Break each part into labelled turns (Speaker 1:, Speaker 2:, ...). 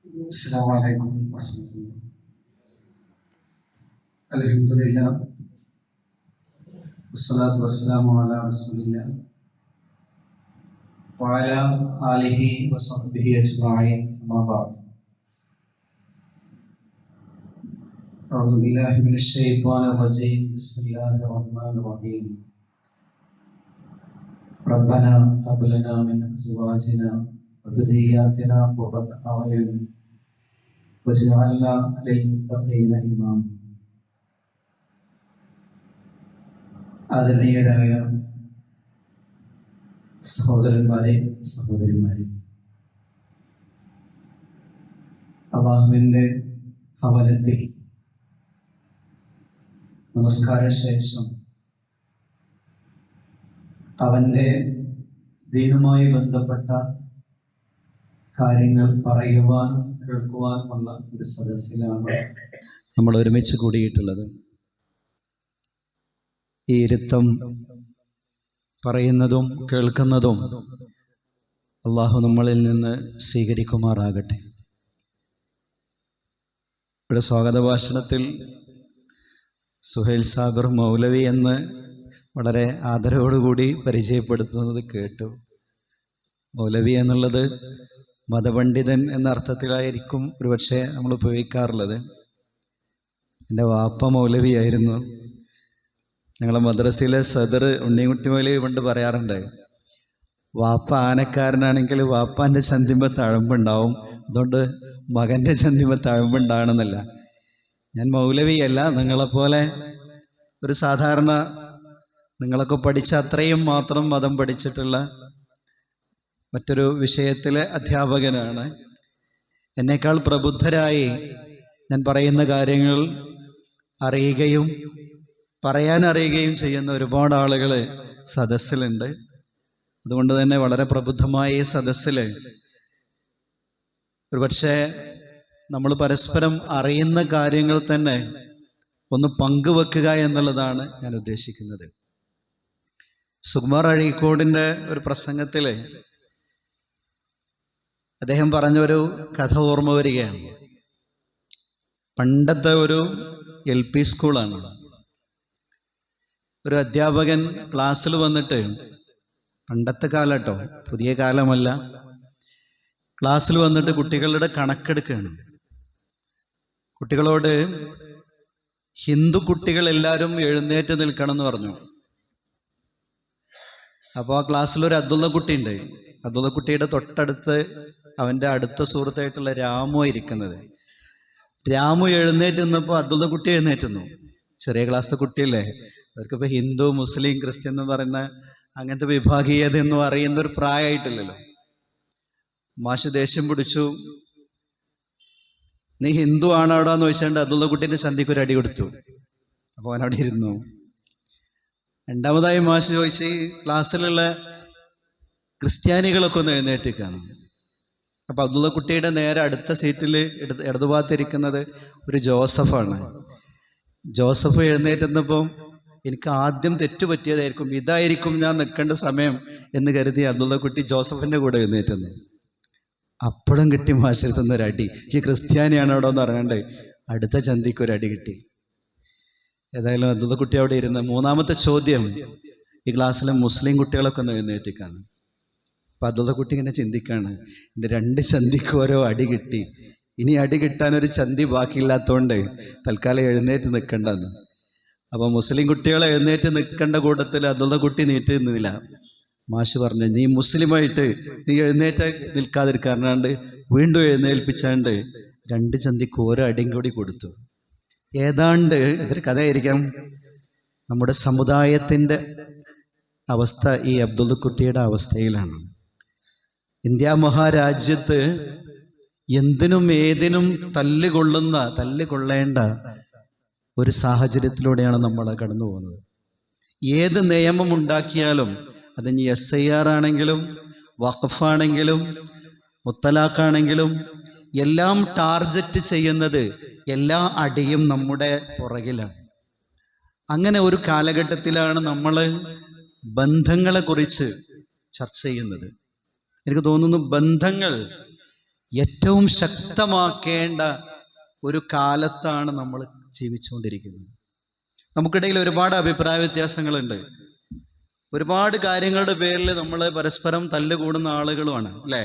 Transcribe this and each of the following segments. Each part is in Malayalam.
Speaker 1: السلام عليكم ورحمة الله. الحمد لله والصلاة والسلام على رسول الله وعلى آله وصحبه أجمعين أما بعد. أعوذ بالله من الشيطان الرجيم. بسم الله الرحمن الرحيم. ربنا هب لنا من أزواجنا وذرياتنا قرة أعين واجعلنا للمتقين إماما. ആദരണീയരായ സഹോദരന്മാരെ, സഹോദരിമാരെ, അല്ലാഹുവിന്റെ ഭവനത്തിൽ നമസ്കാര ശേഷം അവന്റെ ദീനുമായി ബന്ധപ്പെട്ട കാര്യങ്ങൾ പറയുവാൻ കേൾക്കുവാനുള്ള ഒരു സദസ്സിലാണ്
Speaker 2: നമ്മൾ ഒരുമിച്ച് കൂടിയിട്ടുള്ളത്. ഈ ഇരുത്തം പറയുന്നതും കേൾക്കുന്നതും അള്ളാഹു നമ്മളിൽ നിന്ന് സ്വീകരിക്കുമാറാകട്ടെ. ഇവിടെ സ്വാഗത ഭാഷണത്തിൽ സുഹൈൽ സാബിർ മൗലവി എന്ന് വളരെ ആദരവോടുകൂടി പരിചയപ്പെടുത്തുന്നത് കേട്ടു. മൗലവി എന്നുള്ളത് മതപണ്ഡിതൻ എന്ന അർത്ഥത്തിലായിരിക്കും ഒരുപക്ഷെ നമ്മൾ ഉപയോഗിക്കാറുള്ളത്. എൻ്റെ വാപ്പ മൗലവിയായിരുന്നു. ഞങ്ങളെ മദ്രസയിലെ സദർ ഉണ്ണിക്കുട്ടി മൗലവി പണ്ട് പറയാറുണ്ട്, വാപ്പ ആനക്കാരനാണെങ്കിൽ വാപ്പാൻ്റെ ചന്തിമ്പ തഴമ്പുണ്ടാവും, അതുകൊണ്ട് മകൻ്റെ ചന്തിമ്പ തഴമ്പുണ്ടാകണമെന്നല്ല. ഞാൻ മൗലവിയല്ല, നിങ്ങളെപ്പോലെ ഒരു സാധാരണ നിങ്ങളൊക്കെ പഠിച്ച അത്രയും മാത്രം മതം പഠിച്ചിട്ടുള്ള മറ്റൊരു വിഷയത്തിലെ അധ്യാപകനാണ്. എന്നേക്കാൾ പ്രബുദ്ധരായി ഞാൻ പറയുന്ന കാര്യങ്ങൾ അറിയുകയും പറയാൻ അറിയുകയും ചെയ്യുന്ന ഒരുപാട് ആളുകൾ സദസ്സിലുണ്ട്. അതുകൊണ്ട് തന്നെ വളരെ പ്രബുദ്ധമായ ഈ സദസ്സിൽ ഒരുപക്ഷെ നമ്മൾ പരസ്പരം അറിയുന്ന കാര്യങ്ങൾ തന്നെ ഒന്ന് പങ്കുവെക്കുക എന്നുള്ളതാണ് ഞാൻ ഉദ്ദേശിക്കുന്നത്. സുകുമാർ അഴീക്കോടിൻ്റെ ഒരു പ്രസംഗത്തിൽ അദ്ദേഹം പറഞ്ഞൊരു കഥ ഓർമ്മ വരികയാണ്. പണ്ടത്തെ ഒരു LP സ്കൂളാണ്. ഒരു അധ്യാപകൻ ക്ലാസ്സിൽ വന്നിട്ട്, പണ്ടത്തെ കാലം കേട്ടോ, പുതിയ കാലമല്ല, ക്ലാസ്സിൽ വന്നിട്ട് കുട്ടികളുടെ കണക്കെടുക്കുകയാണ്. കുട്ടികളോട് ഹിന്ദു കുട്ടികളെല്ലാവരും എഴുന്നേറ്റ് നിൽക്കണം എന്ന് പറഞ്ഞു. അപ്പോൾ ആ ക്ലാസ്സിലൊരു അബ്ദുള്ള കുട്ടിയുണ്ട്. അബ്ദുള്ള കുട്ടിയുടെ തൊട്ടടുത്ത് അവൻ്റെ അടുത്ത സുഹൃത്തായിട്ടുള്ള രാമു ഇരിക്കുന്നത്. രാമു എഴുന്നേറ്റ് നിന്നപ്പോൾ അബ്ദുള്ള കുട്ടി എഴുന്നേറ്റുന്നു. ചെറിയ ക്ലാസ്സിലെ കുട്ടിയല്ലേ, അവർക്കിപ്പോൾ ഹിന്ദു മുസ്ലിം ക്രിസ്ത്യൻ എന്ന് പറയുന്ന അങ്ങനത്തെ വിഭാഗീയതയൊന്നും അറിയുന്നൊരു പ്രായമായിട്ടില്ലല്ലോ. മാഷ് ദേഷ്യം പിടിച്ചു, നീ ഹിന്ദു ആണോടാന്ന് ചോദിച്ചാണ്ട് അബ്ദുള്ള കുട്ടീൻ്റെ ചന്തിക്ക് ഒരു അടി കൊടുത്തു. അപ്പോൾ അവനവിടെ ഇരുന്നു. രണ്ടാമതായി മാഷ് ചോദിച്ച്, ക്ലാസ്സിലുള്ള ക്രിസ്ത്യാനികളൊക്കെ ഒന്ന് എഴുന്നേറ്റിക്കാണ്. അപ്പോൾ അബ്ദുള്ള കുട്ടിയുടെ നേരെ അടുത്ത സീറ്റിൽ ഇടതുഭാഗത്തിരിക്കുന്നത് ഒരു ജോസഫാണ്. ജോസഫ് എഴുന്നേറ്റുന്നപ്പം എനിക്ക് ആദ്യം തെറ്റുപറ്റിയതായിരിക്കും, ഇതായിരിക്കും ഞാൻ നിൽക്കേണ്ട സമയം എന്ന് കരുതി അബ്ദുള്ള കുട്ടി ജോസഫിൻ്റെ കൂടെ എഴുന്നേറ്റുന്നു. അപ്പോഴും കിട്ടി മാഷെടുത്തുന്ന ഒരു അടി. ഈ ക്രിസ്ത്യാനിയാണ് അവിടെ എന്ന് പറഞ്ഞാണ്ട് അടുത്ത ചന്തിക്ക് ഒരു അടി കിട്ടി. ഏതായാലും അബ്ദുള്ള കുട്ടി അവിടെ ഇരുന്ന് മൂന്നാമത്തെ ചോദ്യം, ഈ ക്ലാസ്സിലെ മുസ്ലിം കുട്ടികളൊക്കെ ഒന്ന് എഴുന്നേറ്റിക്കാണ്. അപ്പം അബ്ദുള്ള കുട്ടി ഇങ്ങനെ ചിന്തിക്കാണ്, എൻ്റെ 2 ചന്തിക്ക് ഓരോ അടി കിട്ടി, ഇനി അടി കിട്ടാനൊരു ചന്തി ബാക്കിയില്ലാത്തതുകൊണ്ട് തൽക്കാലം എഴുന്നേറ്റ് നിൽക്കണ്ടെന്ന്. അപ്പോൾ മുസ്ലിം കുട്ടികളെ എഴുന്നേറ്റ് നിൽക്കേണ്ട കൂട്ടത്തിൽ അബ്ദുള്ള കുട്ടി നീറ്റ് നിന്നില്ല. മാഷ് പറഞ്ഞു, നീ മുസ്ലിമായിട്ട് നീ എഴുന്നേറ്റ് നിൽക്കാതിരിക്കാറുണ്ട് വീണ്ടും എഴുന്നേൽപ്പിച്ചാണ്ട് 2 ചന്തിക്ക് ഓരോ അടിയും കൂടി കൊടുത്തു. ഏതാണ്ട് ഇതൊരു കഥയായിരിക്കാം. നമ്മുടെ സമുദായത്തിൻ്റെ അവസ്ഥ ഈ അബ്ദുള്ള കുട്ടിയുടെ അവസ്ഥയിലാണ്. ഇന്ത്യ മഹാരാജ്യത്ത് എന്തിനും ഏതിനും തല്ലുകൊള്ളേണ്ട ഒരു സാഹചര്യത്തിലൂടെയാണ് നമ്മൾ കടന്നു പോകുന്നത്. ഏത് നിയമം ഉണ്ടാക്കിയാലും അതിന് SIR ആണെങ്കിലും വഖഫാണെങ്കിലും മുത്തലാഖാണെങ്കിലും എല്ലാം ടാർഗറ്റ് ചെയ്യുന്നത് എല്ലാ അടിയും നമ്മുടെ പുറകിലാണ്. അങ്ങനെ ഒരു കാലഘട്ടത്തിലാണ് നമ്മൾ ബന്ധങ്ങളെക്കുറിച്ച് ചർച്ച ചെയ്യുന്നത്. എനിക്ക് തോന്നുന്നു ബന്ധങ്ങൾ ഏറ്റവും ശക്തമാക്കേണ്ട ഒരു കാലത്താണ് നമ്മൾ ജീവിച്ചുകൊണ്ടിരിക്കുന്നത്. നമുക്കിടയിൽ ഒരുപാട് അഭിപ്രായ വ്യത്യാസങ്ങളുണ്ട്. ഒരുപാട് കാര്യങ്ങളുടെ പേരിൽ നമ്മൾ പരസ്പരം തല്ലുകൂടുന്ന ആളുകളുമാണ്, അല്ലേ?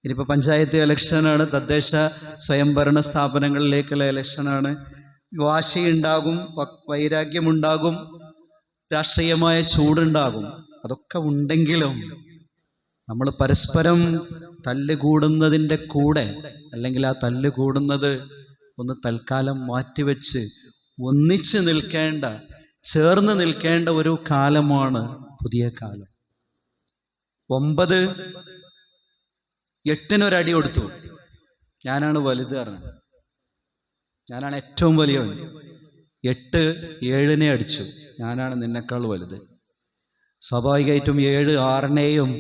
Speaker 2: ഇനിയിപ്പോൾ പഞ്ചായത്ത് ഇലക്ഷനാണ്, തദ്ദേശ സ്വയംഭരണ സ്ഥാപനങ്ങളിലേക്കുള്ള ഇലക്ഷനാണ്. വാശിയുണ്ടാകും, വൈരാഗ്യമുണ്ടാകും, രാഷ്ട്രീയമായ ചൂടുണ്ടാകും. അതൊക്കെ ഉണ്ടെങ്കിലും നമ്മൾ പരസ്പരം തല്ലുകൂടുന്നതിൻ്റെ കൂടെ, അല്ലെങ്കിൽ ആ തല്ലുകൂടുന്നത് ഒന്ന് തൽക്കാലം മാറ്റിവെച്ച് ഒന്നിച്ച് നിൽക്കേണ്ട, ചേർന്ന് നിൽക്കേണ്ട ഒരു കാലമാണ് പുതിയ കാലം. 9 8 കൊടുത്തു. ഞാനാണ് വലുത് പറഞ്ഞത്, ഞാനാണ് ഏറ്റവും വലിയവൻ. 8 7 അടിച്ചു, ഞാനാണ് നിന്നെക്കാൾ വലുത്. സ്വാഭാവികമായിട്ടും 7 6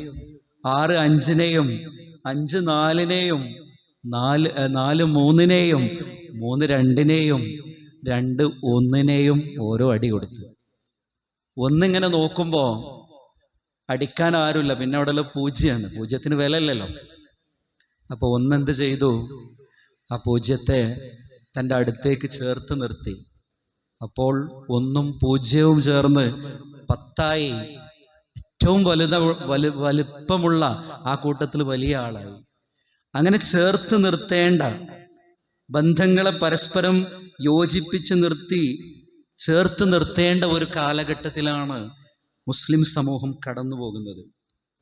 Speaker 2: 6 5 5 4 4 3 3 2 2 1 ഓരോ അടി കൊടുത്തു. ഒന്നിങ്ങനെ നോക്കുമ്പോൾ അടിക്കാൻ ആരുമില്ല, പിന്നെ അവിടെ ഉള്ള പൂജ്യമാണ്. പൂജ്യത്തിന് വില ഇല്ലല്ലോ. അപ്പോൾ ഒന്നെന്ത് ചെയ്തു? ആ പൂജ്യത്തെ തൻ്റെ അടുത്തേക്ക് ചേർത്ത് നിർത്തി. അപ്പോൾ 1ഉം 0ഉം ചേർന്ന് 10 ഏറ്റവും വലിപ്പമുള്ള ആ കൂട്ടത്തിൽ വലിയ ആളായി. അങ്ങനെ ചേർത്ത് നിർത്തേണ്ട ബന്ധങ്ങളെ പരസ്പരം യോജിപ്പിച്ച് നിർത്തി ചേർത്ത് നിർത്തേണ്ട ഒരു കാലഘട്ടത്തിലാണ് മുസ്ലിം സമൂഹം കടന്നു പോകുന്നത്.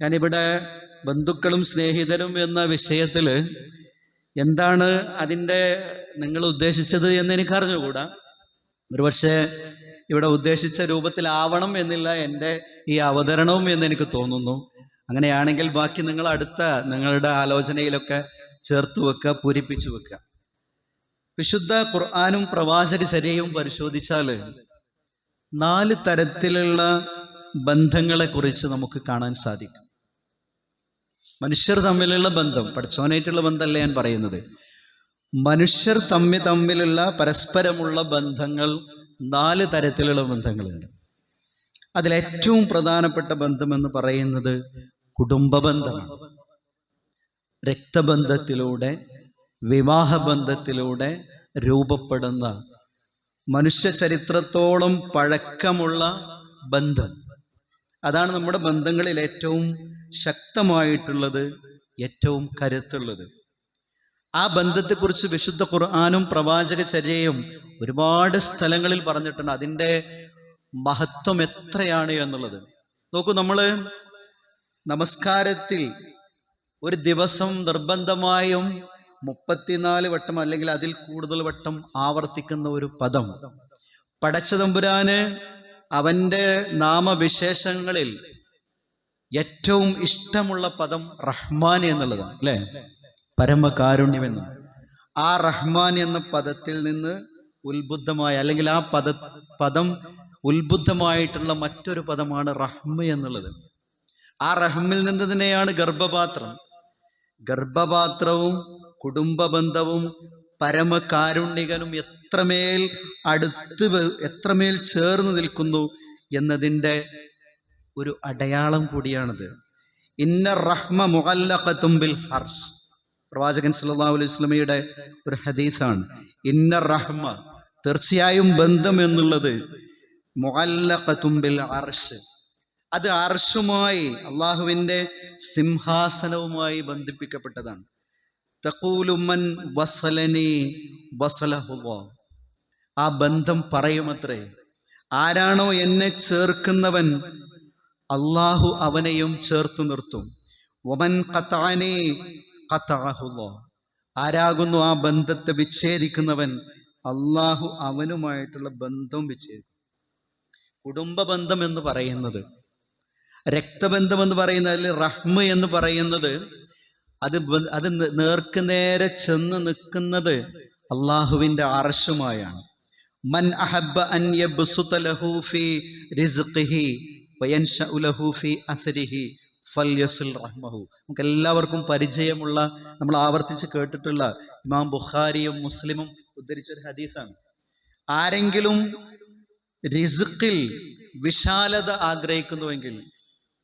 Speaker 2: ഞാനിവിടെ ബന്ധുക്കളും സ്നേഹിതരും എന്ന വിഷയത്തിൽ എന്താണ് അതിൻ്റെ നിങ്ങൾ ഉദ്ദേശിച്ചത് എന്ന് എനിക്കറിഞ്ഞുകൂടാ. ഒരുപക്ഷെ ഇവിടെ ഉദ്ദേശിച്ച രൂപത്തിലാവണം എന്നില്ല എൻ്റെ ഈ അവതരണവും എന്ന് എനിക്ക് തോന്നുന്നു. അങ്ങനെയാണെങ്കിൽ ബാക്കി നിങ്ങൾ അടുത്ത നിങ്ങളുടെ ആലോചനയിലൊക്കെ ചേർത്ത് വെക്കുക, പൂരിപ്പിച്ചു വെക്കുക. വിശുദ്ധ ഖുർആനും പ്രവാചക ചര്യയും പരിശോധിച്ചാൽ 4 തരത്തിലുള്ള ബന്ധങ്ങളെക്കുറിച്ച് നമുക്ക് കാണാൻ സാധിക്കും. മനുഷ്യർ തമ്മിലുള്ള ബന്ധം, പഠിച്ചോനായിട്ടുള്ള ബന്ധമല്ല ഞാൻ പറയുന്നത്. മനുഷ്യർ തമ്മിലുള്ള പരസ്പരമുള്ള ബന്ധങ്ങൾ 4 തരത്തിലുള്ള ബന്ധങ്ങളുണ്ട്. അതിലേറ്റവും പ്രധാനപ്പെട്ട ബന്ധമെന്ന് പറയുന്നത് കുടുംബബന്ധമാണ്. രക്തബന്ധത്തിലൂടെ, വിവാഹബന്ധത്തിലൂടെ രൂപപ്പെടുന്ന മനുഷ്യ ചരിത്രത്തോളം പഴക്കമുള്ള ബന്ധം. അതാണ് നമ്മുടെ ബന്ധങ്ങളിൽ ഏറ്റവും ശക്തമായിട്ടുള്ളത്, ഏറ്റവും കരുത്തുള്ളത്. ആ ബന്ധത്തെക്കുറിച്ച് വിശുദ്ധ ഖുർആനും പ്രവാചക ചര്യയും ഒരുപാട് സ്ഥലങ്ങളിൽ പറഞ്ഞിട്ടുണ്ട്. അതിൻ്റെ മഹത്വം എത്രയാണ് എന്നുള്ളത് നോക്കൂ. നമ്മൾ നമസ്കാരത്തിൽ ഒരു ദിവസം നിർബന്ധമായും 34 വട്ടം അല്ലെങ്കിൽ അതിൽ കൂടുതൽ വട്ടം ആവർത്തിക്കുന്ന ഒരു പദം, പടച്ചതമ്പുരാന് അവൻ്റെ നാമവിശേഷങ്ങളിൽ ഏറ്റവും ഇഷ്ടമുള്ള പദം റഹ്മാൻ എന്നുള്ളതാണ്, അല്ലേ? പരമകാരുണ്യമെന്നും. ആ റഹ്മാൻ എന്ന പദത്തിൽ നിന്ന് ഉത്ബുദ്ധമായ, അല്ലെങ്കിൽ ആ പദം ഉത്ബുദ്ധമായിട്ടുള്ള മറ്റൊരു പദമാണ് റഹ്മ എന്നുള്ളത്. ആ റഹ്മിൽ നിന്ന് തന്നെയാണ് ഗർഭപാത്രം. ഗർഭപാത്രവും കുടുംബബന്ധവും പരമകാരുണ്യകനും എത്രമേൽ എത്രമേൽ ചേർന്ന് നിൽക്കുന്നു എന്നതിൻ്റെ ഒരു അടയാളം കൂടിയാണിത്. ഇന്ന റഹ്മ മുഅല്ലഖത്തും ബിൽ ഹർഷ്. പ്രവാചകൻ സല്ലല്ലാഹു അലൈഹി വസല്ലമയുടെ ഒരു ഹദീസാണ്. ഇന്ന റഹ്മ, തീർച്ചയായും ബന്ധം എന്നുള്ളത് മുഅല്ലഖത്തും ബിൽ അർശ്, അത് അർശുമായി, അള്ളാഹുവിൻ്റെ സിംഹാസനവുമായി ബന്ധിപ്പിക്കപ്പെട്ടതാണ്. തഖൂലു മൻ വസലനി വസലഹുല്ലാഹ്. ആ ബന്ധം പറയുമത്രേ, ആരാണോ എന്നെ ചേർക്കുന്നവൻ അള്ളാഹു അവനെയും ചേർത്തു നിർത്തും. വമൻ ഖതഅനി ഖതഅഹുല്ലാഹ്. ആരാകുന്നു ആ ബന്ധത്തെ വിച്ഛേദിക്കുന്നവൻ, അള്ളാഹു അവനുമായിട്ടുള്ള ബന്ധം വിച്ഛേദിക്കും. കുടുംബ ബന്ധം എന്ന് പറയുന്നത്, രക്തബന്ധം എന്ന് പറയുന്നതിൽ റഹ്മ എന്ന് പറയുന്നത്, അത് നേർക്ക് നേരെ ചെന്ന് നിൽക്കുന്നത് അള്ളാഹുവിൻ്റെ അർശുമായാണ്. മൻ അഹബ്ബ അൻ യബ്സുത ലഹു ഫീ റിസ്ഖിഹി വയൻശഉ ലഹു ഫീ അസ്രിഹി ഫൽയസിൽ റഹ്മഹു. നമുക്ക് എല്ലാവർക്കും പരിചയമുള്ള, നമ്മൾ ആവർത്തിച്ച് കേട്ടിട്ടുള്ള, ഇമാം ബുഖാരിയും മുസ്ലിമും ഉദ്ധരിച്ചൊരു ഹദീസാണ്. ആരെങ്കിലും റിസ്ഖിൽ വിശാലത ആഗ്രഹിക്കുന്നുവെങ്കിൽ,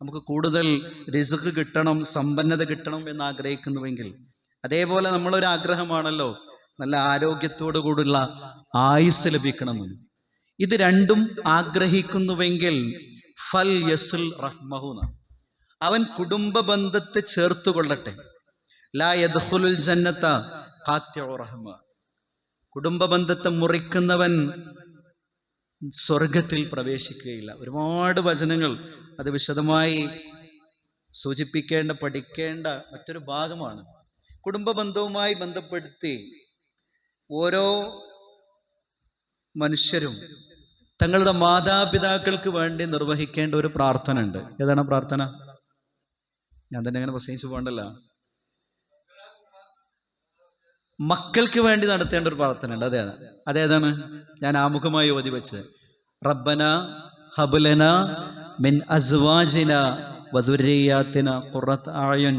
Speaker 2: നമുക്ക് കൂടുതൽ റിസ്ക് കിട്ടണം, സമ്പന്നത കിട്ടണം എന്ന് ആഗ്രഹിക്കുന്നുവെങ്കിൽ, അതേപോലെ നമ്മളൊരു ആഗ്രഹമാണല്ലോ നല്ല ആരോഗ്യത്തോടു കൂടിയുള്ള ആയുസ് ലഭിക്കണമെന്ന്. ഇത് രണ്ടും ആഗ്രഹിക്കുന്നുവെങ്കിൽ ഫൽ യസുൽ റഹ്മഹു, അവൻ കുടുംബ ബന്ധത്തെ ചേർത്ത് കൊള്ളട്ടെ. ലാ യദ്ഖുലുൽ ജന്നത ഖാത്തിഉ റഹ്മ, കുടുംബ ബന്ധത്തെ മുറിക്കുന്നവൻ സ്വർഗത്തിൽ പ്രവേശിക്കുകയില്ല. ഒരുപാട് വചനങ്ങൾ അത് വിശദമായി സൂചിപ്പിക്കേണ്ട, പഠിക്കേണ്ട മറ്റൊരു ഭാഗമാണ്. കുടുംബ ബന്ധവുമായി ബന്ധപ്പെടുത്തി ഓരോ മനുഷ്യരും തങ്ങളുടെ മാതാപിതാക്കൾക്ക് വേണ്ടി നിർവഹിക്കേണ്ട ഒരു പ്രാർത്ഥന ഉണ്ട്. ഏതാണ് പ്രാർത്ഥന? ഞാൻ തന്നെ അങ്ങനെ പ്രസംഗിച്ചു പോകണ്ടല്ലോ. മക്കൾക്ക് വേണ്ടി നടത്തേണ്ട ഒരു പ്രാർത്ഥന ഉണ്ട്. അതേതാണ്? ഞാൻ ആമുഖമായി ഓതി വെച്ചത്, റബ്ബന ഹബ്ലന മിൻ അസ്വാജിന വദുരിയാത്തിന ഖുറത അയുൻ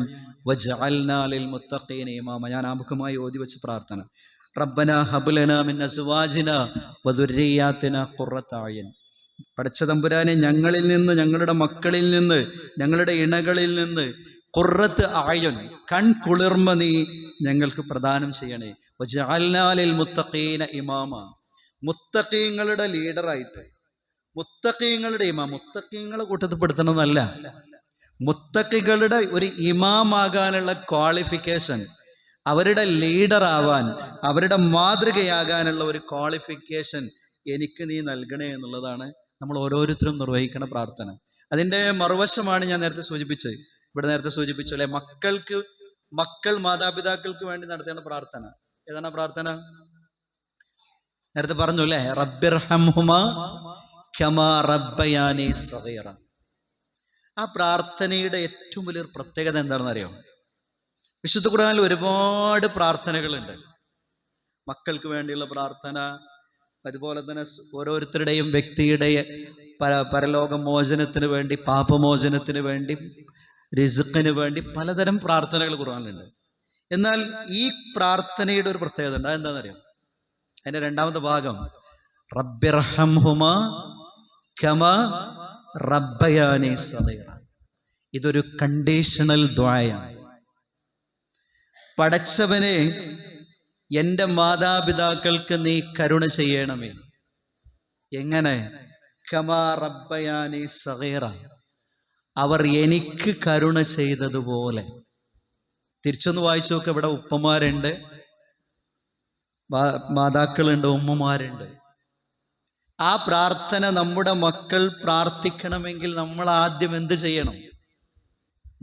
Speaker 2: വജഅൽനാ ലിൽ മുത്തഖീന ഇമാമ. ഞാൻ ആമുഖമായി ഓതി വെച്ച പ്രാർത്ഥന, റബ്ബന ഹബ്ലന മിൻ അസ്വാജിന വദുരിയാത്തിന ഖുറത അയുൻ. പടച്ച തമ്പുരാനെ, ഞങ്ങളിൽ നിന്ന്, ഞങ്ങളുടെ മക്കളിൽ നിന്ന്, ഞങ്ങളുടെ ഇണകളിൽ നിന്ന് ഖുറത്ത് അയുൻ, കൺകുളിർമ നീ ഞങ്ങൾക്ക് പ്രദാനം ചെയ്യണേ. വജഅൽനാ ലിൽ മുത്തഖീന ഇമാമ, മുത്തഖീങ്ങളുടെ ലീഡറായിട്ട്, മുത്തഖീങ്ങളുടെ ഇമാം, മുത്തഖീങ്ങളെ കൂട്ടത്തിൽ പെടുത്തണമെന്നല്ല, മുത്തഖികളുടെ ഒരു ഇമാമാകാനുള്ള ക്വാളിഫിക്കേഷൻ, അവരുടെ ലീഡർ ആവാൻ, അവരുടെ മാതൃകയാകാനുള്ള ഒരു ക്വാളിഫിക്കേഷൻ എനിക്ക് നീ നൽകണേ എന്നുള്ളതാണ് നമ്മൾ ഓരോരുത്തരും നിർവഹിക്കുന്ന പ്രാർത്ഥന. അതിൻ്റെ മറുവശമാണ് ഞാൻ നേരത്തെ സൂചിപ്പിച്ചത്. ഇവിടെ നേരത്തെ സൂചിപ്പിച്ചു അല്ലെ, മക്കൾ മാതാപിതാക്കൾക്ക് വേണ്ടി നടത്തേണ്ട പ്രാർത്ഥന. ഏതാണ് പ്രാർത്ഥന? നേരത്തെ പറഞ്ഞു അല്ലേ, റബ്ബിർഹംഹുമാ കമാ റബ്ബയാനി സഗീറ. ആ പ്രാർത്ഥനയുടെ ഏറ്റവും വലിയൊരു പ്രത്യേകത എന്താണെന്ന് അറിയാം? വിശുദ്ധ ഖുർആനിൽ ഒരുപാട് പ്രാർത്ഥനകളുണ്ട്. മക്കൾക്ക് വേണ്ടിയുള്ള പ്രാർത്ഥന, അതുപോലെ തന്നെ ഓരോരുത്തരുടെയും വ്യക്തിയുടെ പരലോക മോചനത്തിന് വേണ്ടി, പാപമോചനത്തിന് വേണ്ടി, റിസ്ഖിന് വേണ്ടി പലതരം പ്രാർത്ഥനകൾ ഖുർആനിലുണ്ട്. എന്നാൽ ഈ പ്രാർത്ഥനയുടെ ഒരു പ്രത്യേകത ഉണ്ട്. അതെന്താണെന്നറിയാം? അതിന്റെ രണ്ടാമത്തെ ഭാഗം, റബ്ബിർഹംഹുമാ കമാ റബ്ബയാനി സഗീറ. ഇതൊരു കണ്ടീഷണൽ ദുആയാണ്. പടച്ചവനെ, എൻ്റെ മാതാപിതാക്കൾക്ക് നീ കരുണ ചെയ്യണമേ. എങ്ങനെ? കമാ റബ്ബയാനി സഗീറ, അവർ എനിക്ക് കരുണ ചെയ്തതുപോലെ. തിരിച്ചൊന്ന് വായിച്ചു നോക്ക്. ഇവിടെ ഉപ്പമാരുണ്ട്, മാതാക്കളുണ്ട്, ഉമ്മമാരുണ്ട്. ആ പ്രാർത്ഥന നമ്മുടെ മക്കൾ പ്രാർത്ഥിക്കണമെങ്കിൽ നമ്മൾ ആദ്യം എന്ത് ചെയ്യണം?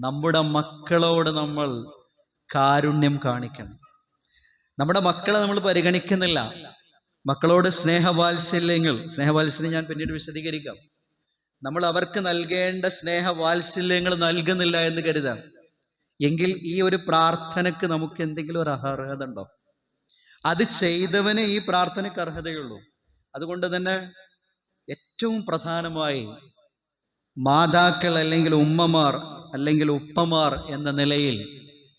Speaker 2: നമ്മുടെ മക്കളോട് നമ്മൾ കാരുണ്യം കാണിക്കണം. നമ്മുടെ മക്കളെ നമ്മൾ പരിഗണിക്കുന്നില്ല. മക്കളോട് സ്നേഹവാത്സല്യം ഞാൻ പിന്നീട് വിശദീകരിക്കാം. നമ്മൾ അവർക്ക് നൽകേണ്ട സ്നേഹവാത്സല്യങ്ങൾ നൽകുന്നില്ല എന്ന് കരുതാം. എങ്കിൽ ഈ ഒരു പ്രാർത്ഥനക്ക് നമുക്ക് എന്തെങ്കിലും ഒരു അർഹത ഉണ്ടോ? അത് ചെയ്തവന് ഈ പ്രാർത്ഥനയ്ക്ക് അർഹതയുള്ളൂ. അതുകൊണ്ട് തന്നെ ഏറ്റവും പ്രധാനമായി മാതാക്കൾ അല്ലെങ്കിൽ ഉമ്മമാർ അല്ലെങ്കിൽ ഉപ്പമാർ എന്ന നിലയിൽ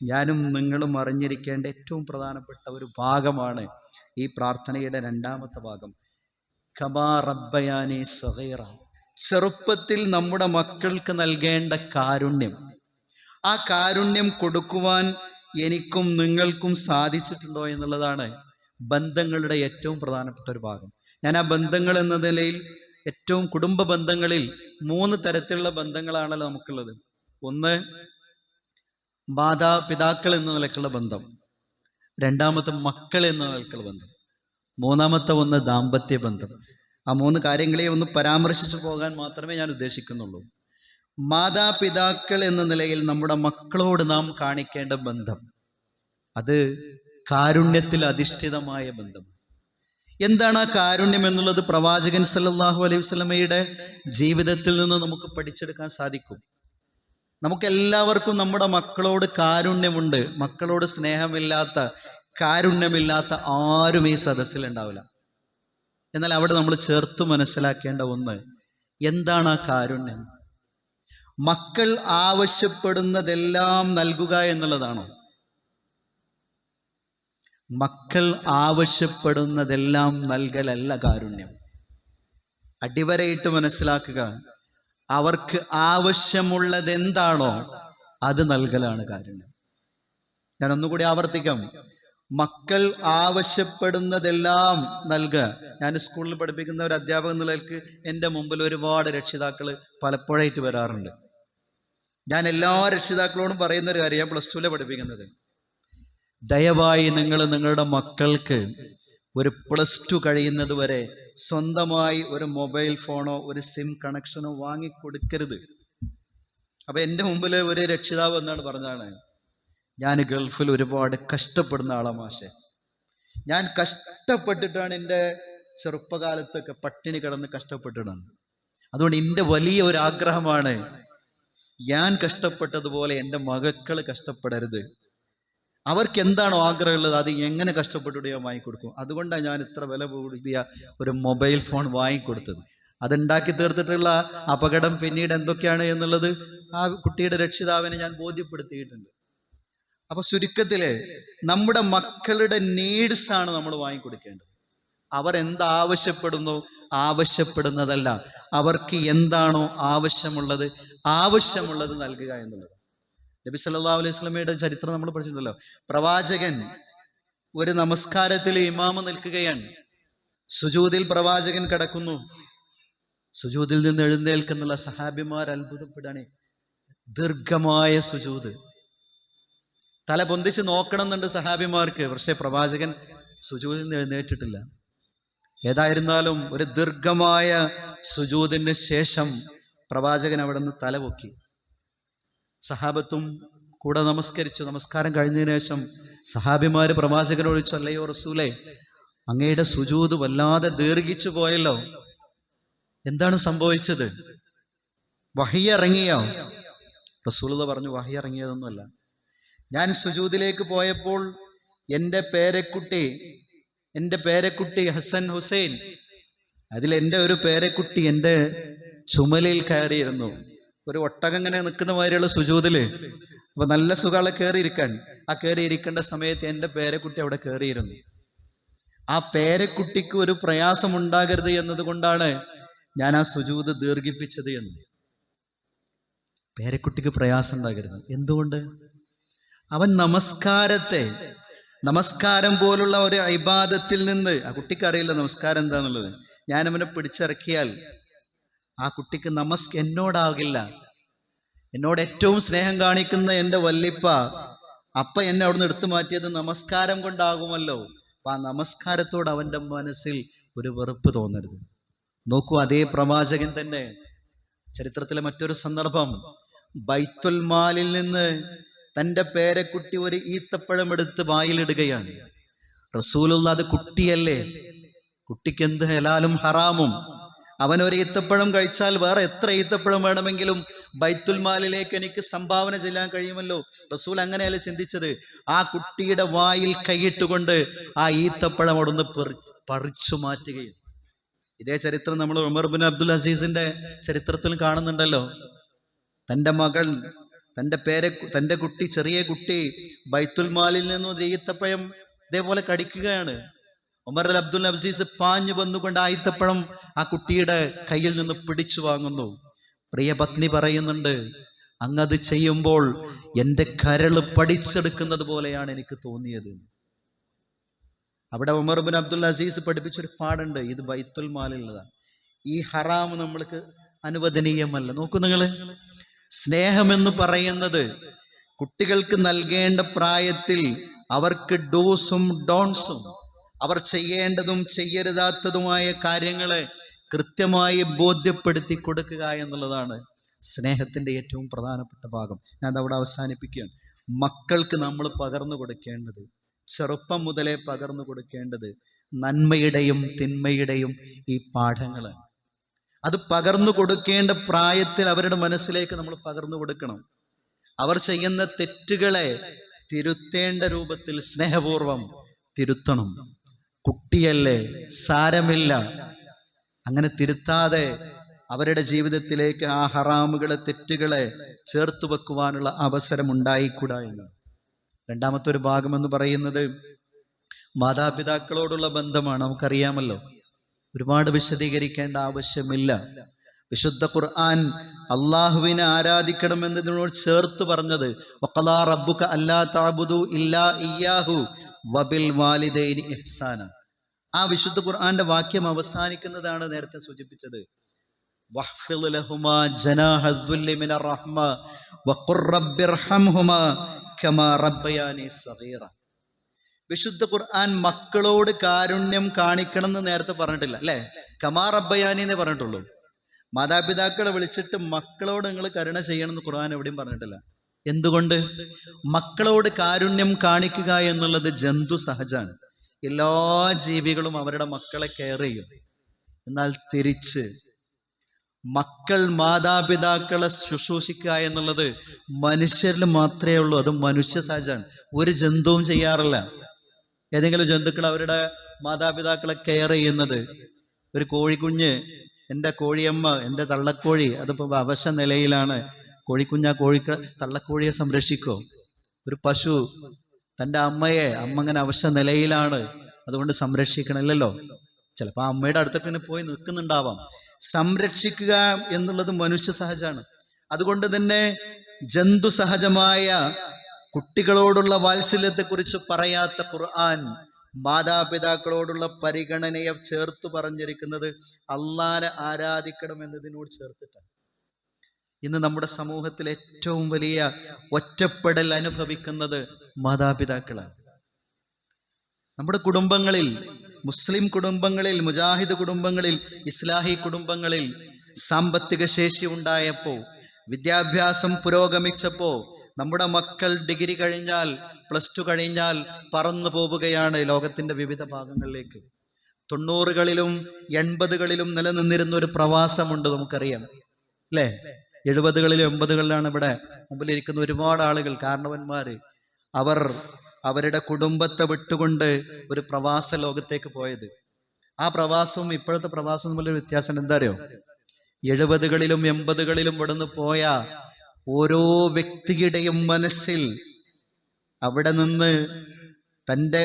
Speaker 2: ഞാനും നിങ്ങളും അറിഞ്ഞിരിക്കേണ്ട ഏറ്റവും പ്രധാനപ്പെട്ട ഒരു ഭാഗമാണ് ഈ പ്രാർത്ഥനയുടെ രണ്ടാമത്തെ ഭാഗം, കമാ റബ്ബയാനി സഗീറ. ചെറുപ്പത്തിൽ നമ്മുടെ മക്കൾക്ക് നൽകേണ്ട കാരുണ്യം, ആ കാരുണ്യം കൊടുക്കുവാൻ എനിക്കും നിങ്ങൾക്കും സാധിച്ചിട്ടുണ്ടോ എന്നുള്ളതാണ് ബന്ധങ്ങളുടെ ഏറ്റവും പ്രധാനപ്പെട്ട ഒരു ഭാഗം. ഞാൻ ആ ബന്ധങ്ങൾ എന്ന നിലയിൽ ഏറ്റവും കുടുംബ ബന്ധങ്ങളിൽ 3 തരത്തിലുള്ള ബന്ധങ്ങളാണല്ലോ നമുക്കുള്ളത്. ഒന്ന് മാതാപിതാക്കൾ എന്ന നിലക്കുള്ള ബന്ധം, രണ്ടാമത്തെ മക്കൾ എന്ന നിലക്കുള്ള ബന്ധം, മൂന്നാമത്തെ ഒന്ന് ദാമ്പത്യ ബന്ധം. ആ 3 കാര്യങ്ങളെ ഒന്ന് പരാമർശിച്ചു പോകാൻ മാത്രമേ ഞാൻ ഉദ്ദേശിക്കുന്നുള്ളൂ. മാതാപിതാക്കൾ എന്ന നിലയിൽ നമ്മുടെ മക്കളോട് നാം കാണിക്കേണ്ട ബന്ധം, അത് കാരുണ്യത്തിൽ അധിഷ്ഠിതമായ ബന്ധം. എന്താണ് ആ കാരുണ്യം എന്നുള്ളത് പ്രവാചകൻ സല്ലല്ലാഹു അലൈഹി വസല്ലമയുടെ ജീവിതത്തിൽ നിന്ന് നമുക്ക് പഠിച്ചെടുക്കാൻ സാധിക്കും. നമുക്കെല്ലാവർക്കും നമ്മുടെ മക്കളോട് കാരുണ്യമുണ്ട്. മക്കളോട് സ്നേഹമില്ലാത്ത, കാരുണ്യമില്ലാത്ത ആരും ഈ സദസ്സിൽ ഉണ്ടാവില്ല. എന്നാൽ അവിടെ നമ്മൾ ചേർത്ത് മനസ്സിലാക്കേണ്ട ഒന്ന്, എന്താണ് ആ കാരുണ്യം? മക്കൾ ആവശ്യപ്പെടുന്നതെല്ലാം നൽകുക എന്നുള്ളതാണോ? മക്കൾ ആവശ്യപ്പെടുന്നതെല്ലാം നൽകലല്ല കാരുണ്യം. അടിവരയിട്ട് മനസ്സിലാക്കുക, അവർക്ക് ആവശ്യമുള്ളത് എന്താണോ അത് നൽകലാണ് കാര്യം. ഞാൻ ഒന്നുകൂടി ആവർത്തിക്കാം, മക്കൾ ആവശ്യപ്പെടുന്നതെല്ലാം നൽകുക. ഞാൻ സ്കൂളിൽ പഠിപ്പിക്കുന്ന ഒരു അധ്യാപകൻ എന്ന നിലയ്ക്ക് എൻ്റെ മുമ്പിൽ ഒരുപാട് രക്ഷിതാക്കൾ പലപ്പോഴായിട്ട് വരാറുണ്ട്. ഞാൻ എല്ലാ രക്ഷിതാക്കളോടും പറയുന്ന ഒരു കാര്യം, ഞാൻ +2 പഠിപ്പിക്കുന്നത്, ദയവായി നിങ്ങൾ നിങ്ങളുടെ മക്കൾക്ക് ഒരു +2 കഴിയുന്നത് വരെ സ്വന്തമായി ഒരു മൊബൈൽ ഫോണോ ഒരു സിം കണക്ഷനോ വാങ്ങിക്കൊടുക്കരുത്. അപ്പം എൻ്റെ മുമ്പിൽ ഒരു രക്ഷിതാവ് എന്നാണ് പറഞ്ഞതാണ്, ഞാൻ ഗൾഫിൽ ഒരുപാട് കഷ്ടപ്പെടുന്ന ആളാ മാഷെ, ഞാൻ കഷ്ടപ്പെട്ടിട്ടാണ് എൻ്റെ ചെറുപ്പകാലത്തൊക്കെ പട്ടിണി കിടന്ന് കഷ്ടപ്പെട്ടിട്ടാണ്. അതുകൊണ്ട് എൻ്റെ വലിയ ഒരു ആഗ്രഹമാണ്, ഞാൻ കഷ്ടപ്പെട്ടതുപോലെ എൻ്റെ മക്കൾ കഷ്ടപ്പെടരുത്. അവർക്ക് എന്താണോ ആഗ്രഹമുള്ളത് അത് എങ്ങനെ കഷ്ടപ്പെട്ടിട്ട് ഞാൻ വാങ്ങിക്കൊടുക്കും. അതുകൊണ്ടാണ് ഞാൻ ഇത്ര വില കൂടിയ ഒരു മൊബൈൽ ഫോൺ വാങ്ങിക്കൊടുത്തത്. അതുണ്ടാക്കി തീർത്തിട്ടുള്ള അപകടം പിന്നീട് എന്തൊക്കെയാണ് എന്നുള്ളത് ആ കുട്ടിയുടെ രക്ഷിതാവിനെ ഞാൻ ബോധ്യപ്പെടുത്തിയിട്ടുണ്ട്. അപ്പൊ ചുരുക്കത്തില് നമ്മുടെ മക്കളുടെ നീഡ്സാണ് നമ്മൾ വാങ്ങിക്കൊടുക്കേണ്ടത്. അവർ എന്താവശ്യപ്പെടുന്നു, ആവശ്യപ്പെടുന്നതല്ല, അവർക്ക് എന്താണോ ആവശ്യമുള്ളത് നൽകുക എന്നുള്ളത്. നബി സല്ലല്ലാഹു അലൈഹി വസല്ലമയുടെ ചരിത്രം നമ്മൾ പഠിച്ചിട്ടുണ്ടല്ലോ. പ്രവാചകൻ ഒരു നമസ്കാരത്തിൽ ഇമാമ് നിൽക്കുകയാണ്, സുജൂദിൽ പ്രവാചകൻ കിടക്കുന്നു. സുജൂദിൽ നിന്ന് എഴുന്നേൽക്കുന്നുള്ള സഹാബിമാർ അത്ഭുതപ്പെടാണ്. ദീർഘമായ സുജൂദ്, തല പൊന്തിച്ച് നോക്കണം എന്നുണ്ട് സഹാബിമാർക്ക്, പക്ഷേ പ്രവാചകൻ സുജൂദിൽ നിന്ന് എഴുന്നേറ്റിട്ടില്ല. ഏതായിരുന്നാലും ഒരു ദീർഘമായ സുജൂദിന് ശേഷം പ്രവാചകൻ അവിടെ നിന്ന് തല പൊക്കി. സഹാബത്തും കൂടെ നമസ്കരിച്ചു. നമസ്കാരം കഴിഞ്ഞതിന് ശേഷം സഹാബിമാര് പ്രവാചകനോട് ചോദിച്ചു, അല്ലയോ റസൂലേ, അങ്ങയുടെ സുജൂദ് വല്ലാതെ ദീർഘിച്ചു പോയല്ലോ, എന്താണ് സംഭവിച്ചത്? വഹി ഇറങ്ങിയോ? റസൂലുള്ളാഹി പറഞ്ഞു, വഹി ഇറങ്ങിയതൊന്നുമല്ല. ഞാൻ സുജൂദിലേക്ക് പോയപ്പോൾ എൻ്റെ പേരക്കുട്ടി ഹസൻ ഹുസൈൻ, അതിൽ എൻ്റെ ഒരു പേരക്കുട്ടി എൻ്റെ ചുമലിൽ കയറിയിരുന്നു. ഒരു ഒട്ടകം ഇങ്ങനെ നിൽക്കുന്ന മാതിരിയുള്ള സുജൂദില്, അപ്പൊ നല്ല സുഖമുള്ള കയറിയിരിക്കാൻ. ആ കയറിയിരിക്കേണ്ട സമയത്ത് എൻ്റെ പേരക്കുട്ടി അവിടെ കയറിയിരുന്നു. ആ പേരക്കുട്ടിക്ക് ഒരു പ്രയാസം ഉണ്ടാകരുത് എന്നതുകൊണ്ടാണ് ഞാൻ ആ സുജൂദ് ദീർഘിപ്പിച്ചത് എന്ന്. പേരക്കുട്ടിക്ക് പ്രയാസം ഉണ്ടാകരുത്. എന്തുകൊണ്ട്? അവൻ നമസ്കാരം പോലുള്ള ഒരു ഇബാദത്തിൽ നിന്ന്, ആ കുട്ടിക്ക് അറിയില്ല നമസ്കാരം എന്താന്നുള്ളത്, ഞാൻ അവനെ പിടിച്ചിറക്കിയാൽ ആ കുട്ടിക്ക് എന്നോടാകില്ല. എന്നോട് ഏറ്റവും സ്നേഹം കാണിക്കുന്ന എൻ്റെ വല്ലിപ്പ അപ്പ എന്നെ അവിടുന്ന് എടുത്തു മാറ്റിയത് നമസ്കാരം കൊണ്ടാകുമല്ലോ. അപ്പൊ ആ നമസ്കാരത്തോട് അവൻ്റെ മനസ്സിൽ ഒരു വെറുപ്പ് തോന്നരുത്. നോക്കൂ, അതേ പ്രവാചകൻ തന്നെ ചരിത്രത്തിലെ മറ്റൊരു സന്ദർഭം, ബൈത്തുൽ മാലിൽ നിന്ന് തൻ്റെ പേരക്കുട്ടി ഒരു ഈത്തപ്പഴം എടുത്ത് വായിലിടുകയാണ്. റസൂലുള്ളാഹി, അത് കുട്ടിയല്ലേ, കുട്ടിക്ക് എന്ത് ഹലാലും ഹറാമും, അവനൊരു ഈത്തപ്പഴം കഴിച്ചാൽ വേറെ എത്ര ഈത്തപ്പഴം വേണമെങ്കിലും ബൈത്തുൽ മാലിലേക്ക് എനിക്ക് സംഭാവന ചെയ്യാൻ കഴിയുമല്ലോ. റസൂൽ അങ്ങനെയല്ല ചിന്തിച്ചത്. ആ കുട്ടിയുടെ വായിൽ കൈയിട്ടുകൊണ്ട് ആ ഈത്തപ്പഴം അവിടുന്ന് പറിച്ചു മാറ്റുകയും. ഇതേ ചരിത്രം നമ്മൾ ഉമർ ബിൻ അബ്ദുൽ അസീസിന്റെ ചരിത്രത്തിൽ കാണുന്നുണ്ടല്ലോ. തൻ്റെ മകൾ, തൻ്റെ കുട്ടി, ചെറിയ കുട്ടി ബൈത്തുൽ മാലിൽ നിന്നും ഈത്തപ്പഴം ഇതേപോലെ കടിക്കുകയാണ്. ഉമർ അബ്ദുൽ അസീസ് പാഞ്ഞു വന്നുകൊണ്ട് ആ ഈത്തപ്പഴം ആ കുട്ടിയുടെ കയ്യിൽ നിന്ന് പിടിച്ചു വാങ്ങുന്നു. പ്രിയ പത്നി പറയുന്നുണ്ട്, അങ്ങത് ചെയ്യുമ്പോൾ എൻ്റെ കരള് പഠിച്ചെടുക്കുന്നത് പോലെയാണ് എനിക്ക് തോന്നിയത്. അവിടെ ഉമർ ബിൻ അബ്ദുൽ അസീസ് പഠിപ്പിച്ചൊരു പാടുണ്ട്, ഇത് ബൈത്തുൽ മാലിലുള്ളതാണ്. ഈ ഹറാം നമ്മൾക്ക് അനുവദനീയമല്ല. നോക്കൂ നിങ്ങൾ, സ്നേഹമെന്ന് പറയുന്നത് കുട്ടികൾക്ക് നൽകേണ്ട പ്രായത്തിൽ അവർക്ക് ഡൂസും ഡോൺസും, അവർ ചെയ്യേണ്ടതും ചെയ്യരുതാത്തതുമായ കാര്യങ്ങളെ കൃത്യമായി ബോധ്യപ്പെടുത്തി കൊടുക്കുക എന്നുള്ളതാണ് സ്നേഹത്തിൻ്റെ ഏറ്റവും പ്രധാനപ്പെട്ട ഭാഗം. ഞാൻ അതവിടെ അവസാനിപ്പിക്കുകയാണ്. മക്കൾക്ക് നമ്മൾ പകർന്നു കൊടുക്കേണ്ടത്, ചെറുപ്പം മുതലേ പകർന്നു കൊടുക്കേണ്ടത് നന്മയുടെയും തിന്മയുടെയും ഈ പാഠങ്ങളാണ്. അത് പകർന്നു കൊടുക്കേണ്ട പ്രായത്തിൽ അവരുടെ മനസ്സിലേക്ക് നമ്മൾ പകർന്നു കൊടുക്കണം. അവർ ചെയ്യുന്ന തെറ്റുകളെ തിരുത്തേണ്ട രൂപത്തിൽ സ്നേഹപൂർവം തിരുത്തണം. കുട്ടിയല്ലേ, സാരമില്ല, അങ്ങനെ തിരുത്താതെ അവരുടെ ജീവിതത്തിലേക്ക് ആ ഹറാമുകളെ, തെറ്റുകളെ ചേർത്ത് വെക്കുവാനുള്ള അവസരം ഉണ്ടായിക്കൂടാ എന്ന്. രണ്ടാമത്തെ ഒരു ഭാഗം എന്ന് പറയുന്നത് മാതാപിതാക്കളോടുള്ള ബന്ധമാണ്. നമുക്കറിയാമല്ലോ, ഒരുപാട് വിശദീകരിക്കേണ്ട ആവശ്യമില്ല. വിശുദ്ധ ഖുർആൻ അള്ളാഹുവിനെ ആരാധിക്കണമെന്നതിനോട് ചേർത്ത് പറഞ്ഞത് വഖലാ റബ്ബുക അല്ലാ തഅബുദു ഇല്ലാ ഇയ്യാഹു വബിൽ വാലിദൈനി ഇഹ്സാന. ആ വിശുദ്ധ ഖുർആന്റെ വാക്യം അവസാനിക്കുന്നതാണ് നേരത്തെ സൂചിപ്പിച്ചത്, വഹ്ഫിദ് ലഹുമാ ജനാഹ ദുല്ലി മിനർ റഹ്മ വഖുർ റബ്ബിർഹംഹുമാ കമാ റബ്ബയാനി സഗീറ. വിശുദ്ധ ഖുർആൻ മക്കളോട് കാരുണ്യം കാണിക്കണം എന്ന് നേരത്തെ പറഞ്ഞിട്ടില്ല അല്ലേ? കമാ റബ്ബയാനി എന്നേ പറഞ്ഞിട്ടുള്ളൂ. മാതാപിതാക്കളെ വിളിച്ചിട്ട് മക്കളോട് നിങ്ങൾ കരുണ ചെയ്യണം എന്ന് ഖുർആൻ എവിടെയും പറഞ്ഞിട്ടില്ല. എന്തുകൊണ്ട്? മക്കളോട് കാരുണ്യം കാണിക്കുക എന്നുള്ളത് ജന്തു സഹജാണ്. എല്ലാ ജീവികളും അവരുടെ മക്കളെ കെയർ ചെയ്യും. എന്നാൽ തിരിച്ച് മക്കൾ മാതാപിതാക്കളെ ശുശ്രൂഷിക്കുക എന്നുള്ളത് മനുഷ്യരിൽ മാത്രമേ ഉള്ളൂ. അത് മനുഷ്യ സഹജാണ്. ഒരു ജന്തുവും ചെയ്യാറില്ല. ഏതെങ്കിലും ജന്തുക്കൾ അവരുടെ മാതാപിതാക്കളെ കെയർ ചെയ്യുന്നത്, ഒരു കോഴിക്കുഞ്ഞ്, എൻ്റെ കോഴിയമ്മ, എൻ്റെ തള്ളക്കോഴി അതിപ്പോൾ അവശ നിലയിലാണ്, കോഴിക്കുഞ്ഞ് ആ തള്ളക്കോഴിയെ സംരക്ഷിക്കോ? ഒരു പശു തൻ്റെ അമ്മ അങ്ങനെ അവശ നിലയിലാണ്, അതുകൊണ്ട് സംരക്ഷിക്കണമല്ലോ. ചിലപ്പോൾ ആ അമ്മയുടെ അടുത്തൊക്കെ പോയി നിൽക്കുന്നുണ്ടാവാം. സംരക്ഷിക്കുക എന്നുള്ളത് മനുഷ്യ സഹജമാണ്. അതുകൊണ്ട് തന്നെ ജന്തു സഹജമായ കുട്ടികളോടുള്ള വാത്സല്യത്തെക്കുറിച്ച് പറയാത്ത ഖുർആൻ മാതാപിതാക്കളോടുള്ള പരിഗണനയെ ചേർത്ത് പറഞ്ഞിരിക്കുന്നത് അള്ളാനെ ആരാധിക്കണം എന്നതിനോട് ചേർത്തിട്ടാണ്. ഇന്ന് നമ്മുടെ സമൂഹത്തിൽ ഏറ്റവും വലിയ ഒറ്റപ്പെടൽ അനുഭവിക്കുന്നത് മാതാപിതാക്കളാണ്. നമ്മുടെ കുടുംബങ്ങളിൽ, മുസ്ലിം കുടുംബങ്ങളിൽ, മുജാഹിദ് കുടുംബങ്ങളിൽ, ഇസ്ലാഹി കുടുംബങ്ങളിൽ സാമ്പത്തിക ശേഷി ഉണ്ടായപ്പോൾ, വിദ്യാഭ്യാസം പുരോഗമിച്ചപ്പോൾ നമ്മുടെ മക്കൾ ഡിഗ്രി കഴിഞ്ഞാൽ, പ്ലസ് ടു കഴിഞ്ഞാൽ പറന്നു പോവുകയാണ് ലോകത്തിൻ്റെ വിവിധ ഭാഗങ്ങളിലേക്ക്. 90കളിലും 80കളിലും നിലനിന്നിരുന്ന ഒരു പ്രവാസമുണ്ട്, നമുക്കറിയാം അല്ലേ? 70കളിലും 80കളിലാണ് ഇവിടെ മുമ്പിലിരിക്കുന്ന ഒരുപാട് ആളുകൾ, കാരണവന്മാര്, അവർ അവരുടെ കുടുംബത്തെ വിട്ടുകൊണ്ട് ഒരു പ്രവാസ ലോകത്തേക്ക് പോയത്. ആ പ്രവാസവും ഇപ്പോഴത്തെ പ്രവാസവും തമ്മിലൊരു വ്യത്യാസം എന്താ അറിയോ? 70കളിലും 80കളിലും ഇവിടുന്ന് പോയ ഓരോ വ്യക്തിയുടെയും മനസ്സിൽ അവിടെ നിന്ന് തൻ്റെ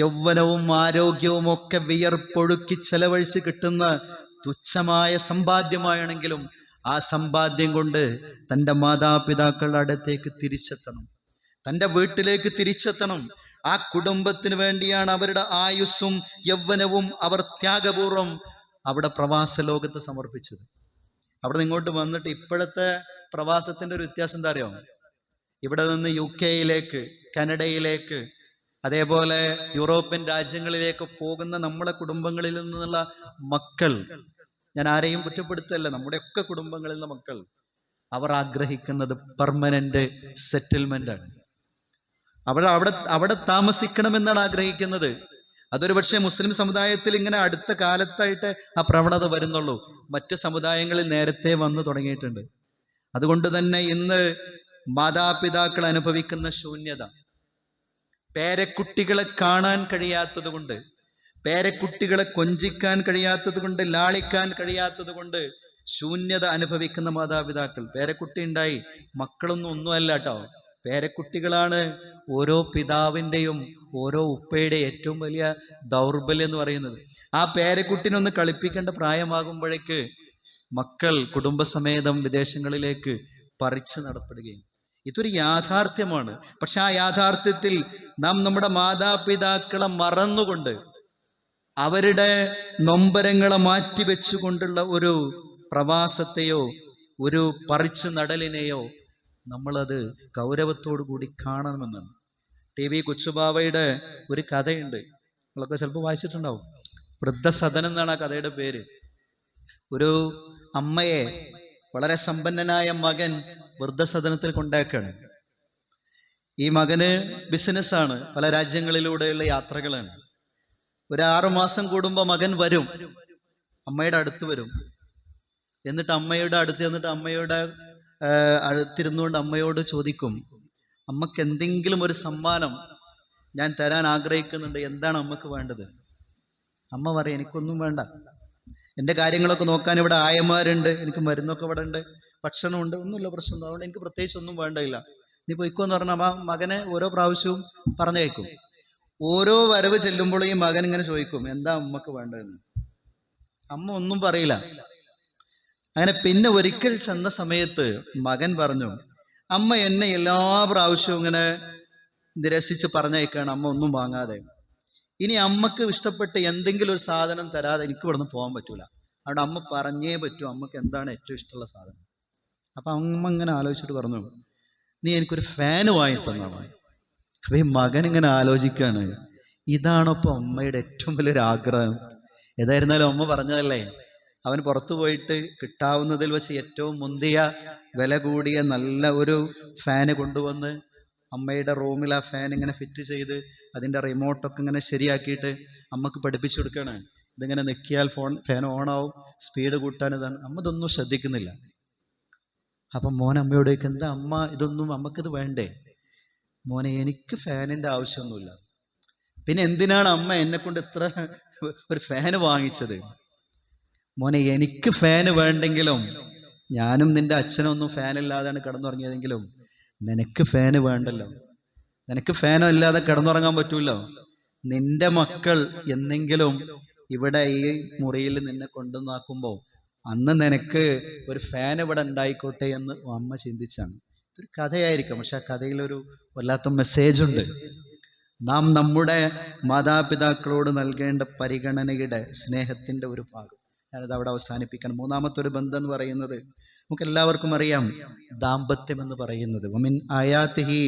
Speaker 2: യൗവനവും ആരോഗ്യവും ഒക്കെ വിയർപ്പൊഴുക്കി ചെലവഴിച്ച് കിട്ടുന്ന തുച്ഛമായ സമ്പാദ്യമാണെങ്കിലും ആ സമ്പാദ്യം കൊണ്ട് തൻ്റെ മാതാപിതാക്കളുടെ അടുത്തേക്ക് തിരിച്ചെത്തണം, തൻ്റെ വീട്ടിലേക്ക് തിരിച്ചെത്തണം. ആ കുടുംബത്തിന് വേണ്ടിയാണ് അവരുടെ ആയുസ്സും യൗവനവും അവർ ത്യാഗപൂർവം അവിടെ പ്രവാസ ലോകത്ത് സമർപ്പിച്ചത്. അവിടെ നിന്ന് ഇങ്ങോട്ട് വന്നിട്ട് ഇപ്പോഴത്തെ പ്രവാസത്തിൻ്റെ ഒരു വ്യത്യാസം എന്താ അറിയോ? ഇവിടെ നിന്ന് UK-യിലേക്ക്, കാനഡയിലേക്ക്, അതേപോലെ യൂറോപ്യൻ രാജ്യങ്ങളിലേക്ക് പോകുന്ന നമ്മളെ കുടുംബങ്ങളിൽ നിന്നുള്ള മക്കൾ, ഞാൻ ആരെയും കുറ്റപ്പെടുത്തല്ല, നമ്മുടെയൊക്കെ കുടുംബങ്ങളിൽ നിന്ന മക്കൾ, അവർ ആഗ്രഹിക്കുന്നത് പെർമനന്റ് സെറ്റിൽമെന്റ് ആണ്. അവിടെ താമസിക്കണമെന്നാണ് ആഗ്രഹിക്കുന്നത്. അതൊരു പക്ഷേ മുസ്ലിം സമുദായത്തിൽ ഇങ്ങനെ അടുത്ത കാലത്തായിട്ട് ആ പ്രവണത വരുന്നുള്ളൂ. മറ്റ് സമുദായങ്ങളിൽ നേരത്തെ വന്നു തുടങ്ങിയിട്ടുണ്ട്. അതുകൊണ്ട് തന്നെ ഇന്ന് മാതാപിതാക്കൾ അനുഭവിക്കുന്ന ശൂന്യത, പേരക്കുട്ടികളെ കാണാൻ കഴിയാത്തത് കൊണ്ട്, പേരക്കുട്ടികളെ കൊഞ്ചിക്കാൻ കഴിയാത്തത് കൊണ്ട്, ലാളിക്കാൻ കഴിയാത്തത് കൊണ്ട് ശൂന്യത അനുഭവിക്കുന്ന മാതാപിതാക്കൾ. പേരക്കുട്ടി ഉണ്ടായി, മക്കളൊന്നും ഒന്നുമല്ല കേട്ടോ, പേരക്കുട്ടികളാണ് ഓരോ പിതാവിൻ്റെയും ഓരോ ഉപ്പയുടെയും ഏറ്റവും വലിയ ദൗർബല്യം എന്ന് പറയുന്നത്. ആ പേരക്കുട്ടിനൊന്ന് കളിപ്പിക്കേണ്ട പ്രായമാകുമ്പോഴേക്ക് മക്കൾ കുടുംബസമേതം വിദേശങ്ങളിലേക്ക് പറിച്ചു നടപ്പെടുകയും. ഇതൊരു യാഥാർത്ഥ്യമാണ്. പക്ഷെ ആ യാഥാർത്ഥ്യത്തിൽ നാം നമ്മുടെ മാതാപിതാക്കളെ മറന്നുകൊണ്ട്, അവരുടെ നൊമ്പരങ്ങളെ മാറ്റിവെച്ചുകൊണ്ടുള്ള ഒരു പ്രവാസത്തെയോ ഒരു പറിച്ചു നടലിനെയോ നമ്മളത് ഗൗരവത്തോടു കൂടി കാണണമെന്നാണ്. TV കൊച്ചുബാവയുടെ ഒരു കഥയുണ്ട്, നിങ്ങളൊക്കെ ചിലപ്പോൾ വായിച്ചിട്ടുണ്ടാവും. വൃദ്ധസദനം എന്നാണ് ആ കഥയുടെ പേര്. ഒരു അമ്മയെ, വളരെ സമ്പന്നനായ മകൻ വൃദ്ധസദനത്തിൽ കൊണ്ടാക്കാണ്. ഈ മകന് ബിസിനസ്സാണ്, പല രാജ്യങ്ങളിലൂടെയുള്ള യാത്രകളാണ്. ഒരു 6 മാസം കൂടുമ്പോൾ മകൻ വരും, അമ്മയുടെ അടുത്ത് വരും. എന്നിട്ട് അമ്മയുടെ അടുത്ത് ചെന്നിട്ട് അമ്മയുടെ അടുത്തിരുന്നുകൊണ്ട് അമ്മയോട് ചോദിക്കും, അമ്മക്ക് എന്തെങ്കിലും ഒരു സമ്മാനം ഞാൻ തരാൻ ആഗ്രഹിക്കുന്നുണ്ട്, എന്താണ് അമ്മക്ക് വേണ്ടത്? അമ്മ പറയും, എനിക്കൊന്നും വേണ്ട, എൻ്റെ കാര്യങ്ങളൊക്കെ നോക്കാൻ ഇവിടെ ആയമാരുണ്ട്, എനിക്ക് മരുന്നൊക്കെ ഇവിടെ ഉണ്ട്, ഭക്ഷണമുണ്ട്, ഒന്നുമില്ല പ്രശ്നം, അതുകൊണ്ട് എനിക്ക് പ്രത്യേകിച്ച് ഒന്നും വേണ്ടയില്ല, നീ പൊയ്ക്കോന്ന് പറഞ്ഞാൽ ആ മകനെ ഓരോ പ്രാവശ്യവും പറഞ്ഞേക്കും. ഓരോ വരവ് ചെല്ലുമ്പോൾ ഈ മകൻ ഇങ്ങനെ ചോദിക്കും, എന്താ അമ്മക്ക് വേണ്ടതെന്ന്. അമ്മ ഒന്നും പറയില്ല. അങ്ങനെ പിന്നെ ഒരിക്കൽ ചെന്ന സമയത്ത് മകൻ പറഞ്ഞു, അമ്മ എന്നെ എല്ലാ പ്രാവശ്യവും ഇങ്ങനെ നിരസിച്ച് പറഞ്ഞേക്കാണ്, അമ്മ ഒന്നും വാങ്ങാതെ. ഇനി അമ്മക്ക് ഇഷ്ടപ്പെട്ട എന്തെങ്കിലും ഒരു സാധനം തരാതെ എനിക്ക് ഇവിടുന്ന് പോകാൻ പറ്റൂല. അവിടെ അമ്മ പറഞ്ഞേ പറ്റൂ അമ്മക്ക് എന്താണ് ഏറ്റവും ഇഷ്ടമുള്ള സാധനം. അപ്പൊ അമ്മ ഇങ്ങനെ ആലോചിച്ചിട്ട് പറഞ്ഞു, നീ എനിക്കൊരു ഫാന് വാങ്ങി തന്നാണ്. അപ്പൊ ഈ മകൻ ഇങ്ങനെ ആലോചിക്കാണ്, ഇതാണോ ഇപ്പൊ അമ്മയുടെ ഏറ്റവും വലിയൊരു ആഗ്രഹം? ഏതായിരുന്നാലും അമ്മ പറഞ്ഞതല്ലേ, അവൻ പുറത്തു പോയിട്ട് കിട്ടാവുന്നതിൽ വെച്ച് ഏറ്റവും മുന്തിയ വില കൂടിയ നല്ല ഒരു ഫാന് കൊണ്ടുവന്ന് അമ്മയുടെ റൂമിൽ ആ ഫാൻ ഇങ്ങനെ ഫിറ്റ് ചെയ്ത് അതിൻ്റെ റിമോട്ടൊക്കെ ഇങ്ങനെ ശരിയാക്കിയിട്ട് അമ്മക്ക് പഠിപ്പിച്ചു കൊടുക്കുകയാണ്. ഇതിങ്ങനെ നെക്കിയാൽ ഫാൻ ഓണാവും, സ്പീഡ് കൂട്ടാൻ ഇതാണ്. അമ്മ ഇതൊന്നും ശ്രദ്ധിക്കുന്നില്ല. അപ്പം മോൻ അമ്മയോടേക്ക്, എന്താ അമ്മ ഇതൊന്നും അമ്മക്കിത് വേണ്ടേ? മോനെ, എനിക്ക് ഫാനിൻ്റെ ആവശ്യമൊന്നുമില്ല. പിന്നെ എന്തിനാണ് അമ്മ എന്നെ കൊണ്ട് ഇത്ര ഒരു ഫാന് വാങ്ങിച്ചത്? മോനെ, എനിക്ക് ഫാന് വേണ്ടെങ്കിലും, ഞാനും നിന്റെ അച്ഛനൊന്നും ഫാനില്ലാതെയാണ് കിടന്നുറങ്ങിയതെങ്കിലും നിനക്ക് ഫാന് വേണ്ടല്ലോ. നിനക്ക് ഫാനോ ഇല്ലാതെ കിടന്നുറങ്ങാൻ പറ്റൂല്ലോ. നിന്റെ മക്കൾ എന്നെങ്കിലും ഇവിടെ ഈ മുറിയിൽ നിന്നെ കൊണ്ടുവന്നാക്കുമ്പോൾ അന്ന് നിനക്ക് ഒരു ഫാൻ ഇവിടെ ഉണ്ടായിക്കോട്ടെ എന്ന് അമ്മ ചിന്തിച്ചാണ്. ഇതൊരു കഥയായിരിക്കും, പക്ഷെ ആ കഥയിലൊരു വല്ലാത്ത മെസ്സേജ് ഉണ്ട്. നാം നമ്മുടെ മാതാപിതാക്കളോട് നൽകേണ്ട പരിഗണനയുടെ സ്നേഹത്തിൻ്റെ ഒരു ഭാഗം. ഞാനത് അവിടെ അവസാനിപ്പിക്കണം. മൂന്നാമത്തെ ഒരു ബന്ധം എന്ന് പറയുന്നത് നമുക്ക് എല്ലാവർക്കും അറിയാം, ദാമ്പത്യം എന്ന് പറയുന്നത്. വമിൻ ആയാതിഹി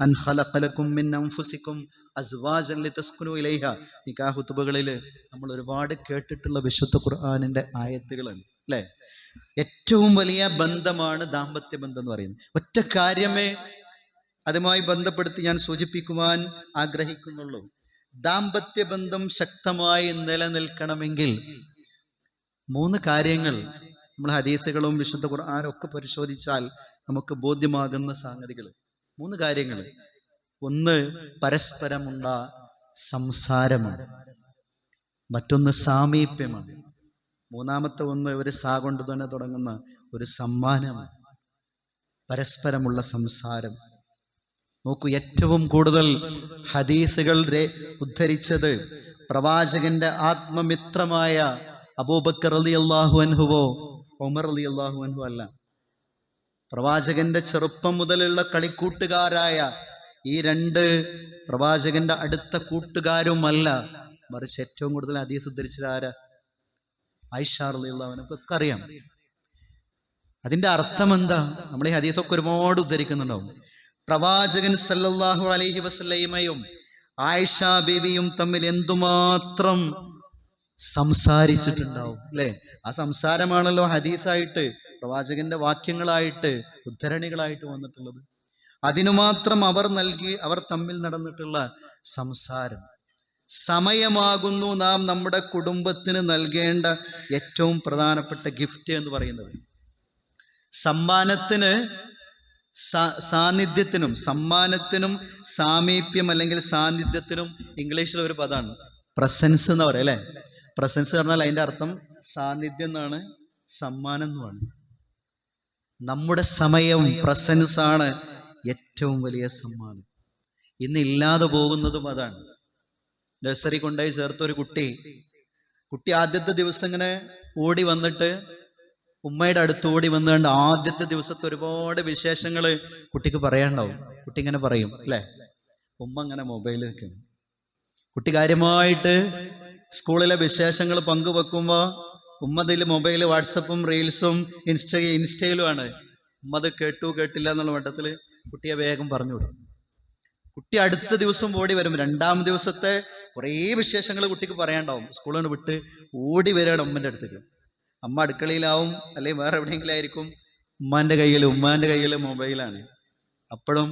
Speaker 2: അൻ ഖലഖ ലക്കും മിൻ അൻഫുസിക്കും അസ്വാജൻ ലിതസ്കുനു ഇലൈഹ. നിക്കാഹ് ഖുതുബകളിൽ നമ്മൾ ഒരുപാട് കേട്ടിട്ടുള്ള വിശുദ്ധ ഖുർആനിൻ്റെ ആയത്തുകളാണ് അല്ലേ. ഏറ്റവും വലിയ ബന്ധമാണ് ദാമ്പത്യ ബന്ധം എന്ന് പറയുന്നത്. ഒറ്റ കാര്യമേ അതുമായി ബന്ധപ്പെടുത്തി ഞാൻ സൂചിപ്പിക്കുവാൻ ആഗ്രഹിക്കുന്നുള്ളൂ. ദാമ്പത്യ ബന്ധം ശക്തമായി നിലനിൽക്കണമെങ്കിൽ 3 കാര്യങ്ങൾ നമ്മൾ ഹദീസുകളും വിശുദ്ധ ഖുർആനും ഒക്കെ പരിശോധിച്ചാൽ നമുക്ക് ബോധ്യമാകുന്ന സംഗതികൾ. 3 കാര്യങ്ങൾ. ഒന്ന്, പരസ്പരമുള്ള സംസാരമാണ്. മറ്റൊന്ന് സാമീപ്യമാണ്. മൂന്നാമത്തെ ഒന്ന് ഒരു സാ കൊണ്ട് തന്നെ തുടങ്ങുന്ന ഒരു സമ്മാനമാണ്. പരസ്പരമുള്ള സംസാരം. നോക്കൂ, ഏറ്റവും കൂടുതൽ ഹദീസുകൾ ഉദ്ധരിച്ചത് പ്രവാചകന്റെ ആത്മമിത്രമായ അബൂബക്കർ റളിയല്ലാഹു അൻഹുവോ ഉമർ റളിയല്ലാഹു അൻഹു അല്ല. പ്രവാചകന്റെ ചെറുപ്പം മുതലുള്ള കളിക്കൂട്ടുകാരായ ഈ 2 പ്രവാചകന്റെ അടുത്ത കൂട്ടുകാരുമല്ല, മറിച്ച് ഏറ്റവും കൂടുതൽ ഹദീസ് ഉദ്ധരിച്ചത് ആരാ? ആയിഷ റളിയല്ലാഹു അൻഹ. ഒക്കെ അറിയാം. അതിന്റെ അർത്ഥം എന്താ? നമ്മൾ ഈ ഹദീസൊക്കെ ഒരുപാട് ഉദ്ധരിക്കുന്നുണ്ടാവും. പ്രവാചകൻ സല്ലല്ലാഹു അലൈഹി വസല്ലമയും ആയിഷ ബീവിയും തമ്മിൽ എന്തുമാത്രം സംസാരിച്ചിട്ടുണ്ടാവും അല്ലേ? ആ സംസാരമാണല്ലോ ഹദീസായിട്ട്, പ്രവാചകന്റെ വാക്യങ്ങളായിട്ട്, ഉദ്ധരണികളായിട്ട് വന്നിട്ടുള്ളത്. അതിനുമാത്രം അവർ തമ്മിൽ നടന്നിട്ടുള്ള സംസാരം. സമയമാകുന്നു നാം നമ്മുടെ കുടുംബത്തിന് നൽകേണ്ട ഏറ്റവും പ്രധാനപ്പെട്ട ഗിഫ്റ്റ് എന്ന് പറയുന്നത്. സമ്മാനത്തിനും സാമീപ്യം അല്ലെങ്കിൽ സാന്നിധ്യത്തിനും ഇംഗ്ലീഷിൽ ഒരു പദമാണ് പ്രസൻസ് എന്ന് പറയാം അല്ലേ. പ്രസൻസ് പറഞ്ഞാൽ അതിൻ്റെ അർത്ഥം സാന്നിധ്യം എന്നാണ്, സമ്മാനം എന്നുമാണ്. നമ്മുടെ സമയം, പ്രസൻസ് ആണ് ഏറ്റവും വലിയ സമ്മാനം. ഇന്ന് ഇല്ലാതെ പോകുന്നതും അതാണ്. നഴ്സറി കൊണ്ടുപോയി ചേർത്തൊരു കുട്ടി ആദ്യത്തെ ദിവസം ഇങ്ങനെ ഓടി വന്നിട്ട് ഉമ്മയുടെ അടുത്ത് ഓടി വന്നുകൊണ്ട് ആദ്യത്തെ ദിവസത്തെ ഒരുപാട് വിശേഷങ്ങൾ കുട്ടിക്ക് പറയാനുണ്ടാവും. കുട്ടി ഇങ്ങനെ പറയും അല്ലേ. ഉമ്മ ഇങ്ങനെ മൊബൈലിൽ നിൽക്കുന്നു. കുട്ടി കാര്യമായിട്ട് സ്കൂളിലെ വിശേഷങ്ങൾ പങ്കുവെക്കുമ്പോൾ ഉമ്മ അതിൽ മൊബൈൽ, വാട്സപ്പും റീൽസും ഇൻസ്റ്റയിലുമാണ്. ഉമ്മ അത് കേട്ടില്ല എന്നുള്ള മട്ടത്തിൽ കുട്ടിയെ വേഗം പറഞ്ഞു വിടും. കുട്ടി അടുത്ത ദിവസം ഓടി വരും. 2-ാം ദിവസത്തെ കുറേ വിശേഷങ്ങൾ കുട്ടിക്ക് പറയാനുണ്ടാവും. സ്കൂളിൽ വിട്ട് ഓടി വരികയാണ് ഉമ്മൻ്റെ അടുത്തേക്ക്. അമ്മ അടുക്കളയിലാവും അല്ലെങ്കിൽ വേറെ എവിടെയെങ്കിലും ആയിരിക്കും. ഉമ്മാൻ്റെ കയ്യിൽ മൊബൈലാണ്. അപ്പോഴും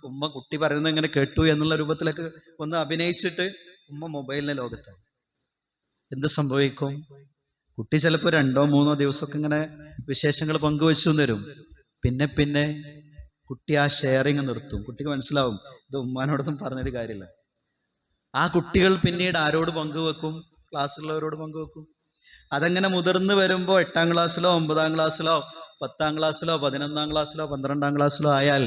Speaker 2: ഉമ്മ കുട്ടി പറയുന്നത് ഇങ്ങനെ കേട്ടു എന്നുള്ള രൂപത്തിലൊക്കെ ഒന്ന് അഭിനയിച്ചിട്ട് ഉമ്മ മൊബൈലിൻ്റെ ലോകത്താണ്. എന്ത് സംഭവിക്കും? കുട്ടി ചിലപ്പോൾ 2-3 ദിവസമൊക്കെ ഇങ്ങനെ വിശേഷങ്ങൾ പങ്കുവെച്ചു തരും. പിന്നെ കുട്ടി ആ ഷെയറിങ് നിർത്തും. കുട്ടിക്ക് മനസ്സിലാവും ഇത് ഉമ്മാനോടൊന്നും പറഞ്ഞൊരു കാര്യമില്ല. ആ കുട്ടികൾ പിന്നീട് ആരോട് പങ്കുവെക്കും? ക്ലാസ്സിലുള്ളവരോട് പങ്കുവെക്കും. അതങ്ങനെ മുതിർന്ന് വരുമ്പോൾ 8-ാം ക്ലാസ്സിലോ 9-ാം ക്ലാസ്സിലോ 10-ാം ക്ലാസ്സിലോ 11-ാം ക്ലാസ്സിലോ 12-ാം ക്ലാസ്സിലോ ആയാൽ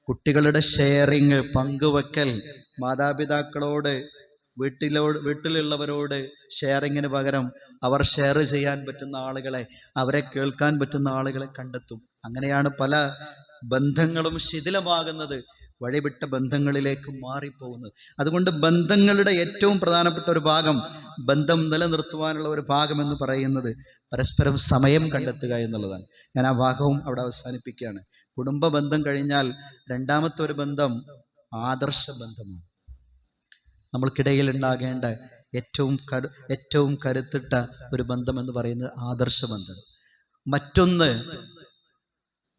Speaker 2: കുട്ടികളുടെ ഷെയറിങ്, പങ്കുവെക്കൽ, മാതാപിതാക്കളോട് വീട്ടിലുള്ളവരോട് ഷെയറിങ്ങിന് പകരം അവർ ഷെയർ ചെയ്യാൻ പറ്റുന്ന ആളുകളെ, അവരെ കേൾക്കാൻ പറ്റുന്ന ആളുകളെ കണ്ടെത്തും. അങ്ങനെയാണ് പല ബന്ധങ്ങളും ശിഥിലമാകുന്നത്, വഴിവിട്ട ബന്ധങ്ങളിലേക്ക് മാറിപ്പോകുന്നത്. അതുകൊണ്ട് ബന്ധങ്ങളുടെ ഏറ്റവും പ്രധാനപ്പെട്ട ഒരു ഭാഗം, ബന്ധം നിലനിർത്തുവാനുള്ള ഒരു ഭാഗം എന്ന് പറയുന്നത് പരസ്പരം സമയം കണ്ടെത്തുക എന്നുള്ളതാണ്. ഞാൻ ആ ഭാഗവും അവിടെ അവസാനിപ്പിക്കുകയാണ്. കുടുംബ ബന്ധം കഴിഞ്ഞാൽ രണ്ടാമത്തെ ഒരു ബന്ധം ആദർശ ബന്ധമാണ്. നമ്മൾക്കിടയിൽ ഉണ്ടാകേണ്ട ഏറ്റവും കരുത്തിട്ട ഒരു ബന്ധം എന്ന് പറയുന്നത് ആദർശ ബന്ധം. മറ്റൊന്ന്